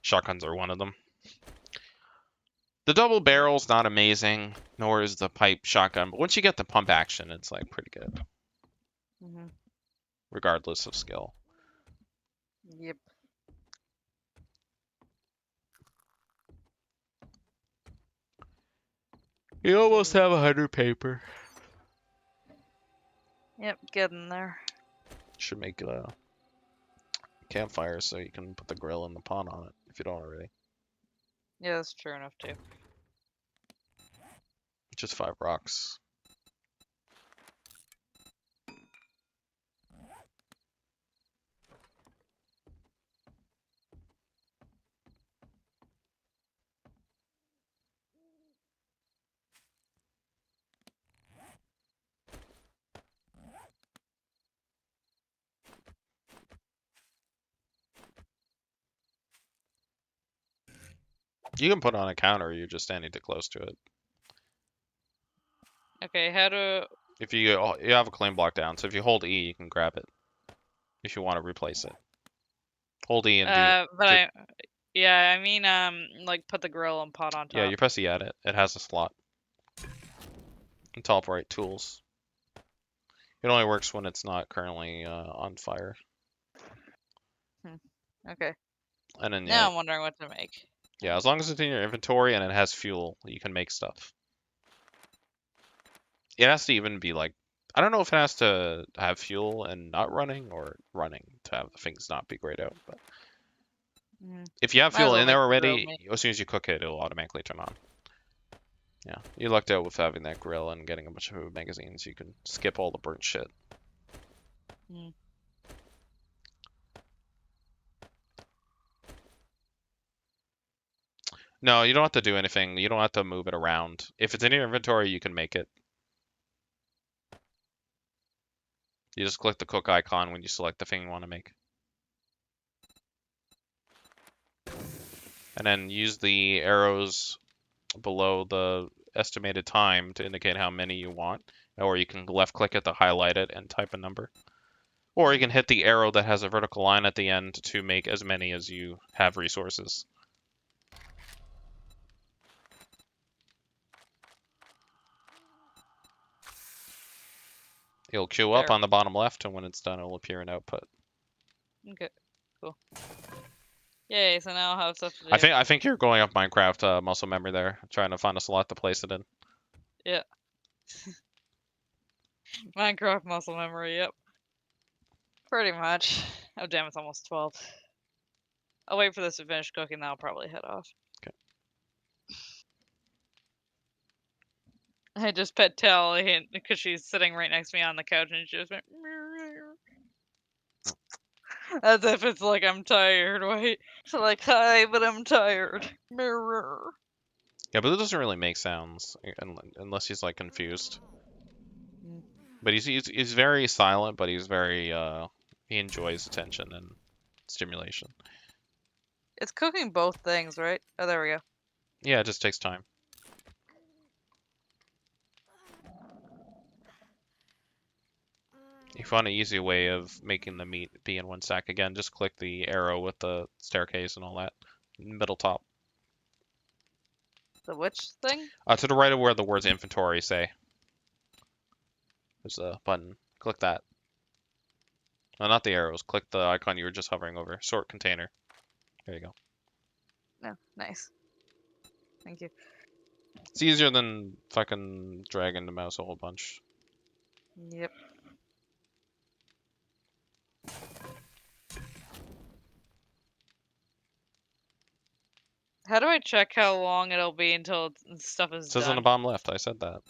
Shotguns are one of them. The double barrel's not amazing, nor is the pipe shotgun. But once you get the pump action, it's like pretty good, Mhm. regardless of skill. Yep. You almost have 100 paper. Yep, getting there. Should make a campfire so you can put the grill and the pot on it if you don't already. Yeah, that's true enough too. Just 5 rocks. You can put on a counter, you're just standing too close to it. Okay, how to... If you have a claim block down, so if you hold E, you can grab it. If you want to replace it, hold E and do. Yeah, I mean, like put the grill and pot on top. Yeah, you press E at it. It has a slot. And teleport tools. It only works when it's not currently on fire. Okay. And then Now I'm wondering what to make. yeah, as long as it's in your inventory and it has fuel, you can make stuff. It has to even be like, I don't know if it has to have fuel and not running or running to have the things not be grayed out. But if you have Might as fuel well in there make the grill already, meat. as soon as you cook it, it'll automatically turn on. Yeah, you lucked out with having that grill and getting a bunch of magazines. You can skip all the burnt shit. No, you don't have to do anything. You don't have to move it around. If it's in your inventory, you can make it. You just click the cook icon when you select the thing you want to make. And then use the arrows below the estimated time to indicate how many you want. Or you can left click it to highlight it and type a number. Or you can hit the arrow that has a vertical line at the end to make as many as you have resources. It'll queue up There. on the bottom left, and when it's done, it'll appear in output. Okay, cool. Yay, so now I'll have stuff to do. I think you're going off Minecraft muscle memory there, trying to find a slot to place it in. Yeah. Minecraft muscle memory, yep. Pretty much. Oh damn, it's almost 12. I'll wait for this to finish cooking, then I'll probably head off. Okay. I just pet Tally because she's sitting right next to me on the couch and she just went as if it's like I'm tired. Wait, so like hi, but I'm tired. Mirror. Yeah, but it doesn't really make sounds unless he's like confused. But he's very silent, but he's very he enjoys attention and stimulation. It's cooking both things, right? Oh, there we go. Yeah, it just takes time. If you find an easy way of making the meat be in one stack again, just click the arrow with the staircase and all that. Middle top. The which thing? To the right of where the words inventory say. There's a button. Click that. No, not the arrows. Click the icon you were just hovering over. Sort container. There you go. No, nice. Thank you. It's easier than fucking dragging the mouse a whole bunch. Yep. How do I check how long it'll be until stuff is It says on the done? bottom left. I said that.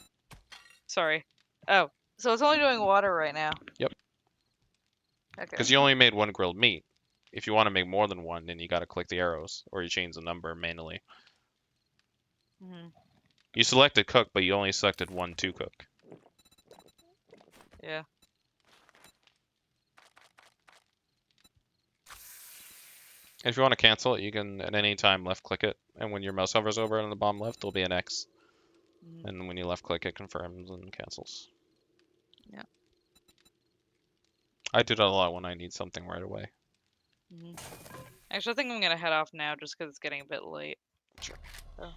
Sorry. Oh, so it's only doing water right now. Yep. Okay. Because you only made one grilled meat. If you want to make more than one, then you got to click the arrows, or you change the number manually. Hmm. You selected cook, but you only selected one to cook. Yeah. If you want to cancel it, you can at any time left click it, and when your mouse hovers over it on the bottom left, there'll be an X. Mhm. And when you left click, it confirms and cancels. Yeah. I do that a lot when I need something right away. Hmm. Actually, I think I'm gonna head off now just because it's getting a bit late. Sure. So.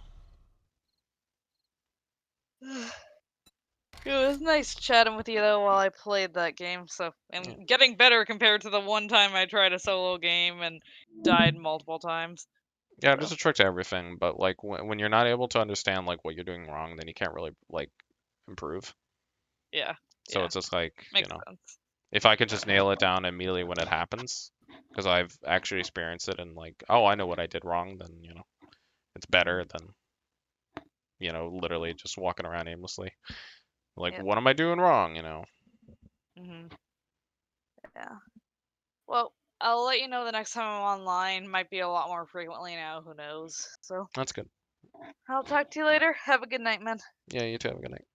It was nice chatting with you though while I played that game. So, and Yeah. getting better compared to the one time I tried a solo game and died multiple times. Yeah, So. there's a trick to everything, but like when you're not able to understand like what you're doing wrong, then you can't really like improve. Yeah. So Yeah. it's just like, Makes sense. if I could just nail it down immediately when it happens, because I've actually experienced it and like, oh, I know what I did wrong, then it's better than literally just walking around aimlessly. Like, Yep. what am I doing wrong? Mhm. Yeah. Well, I'll let you know the next time I'm online. Might be a lot more frequently now. Who knows? So That's good. I'll talk to you later. Have a good night, man. Yeah, you too. Have a good night.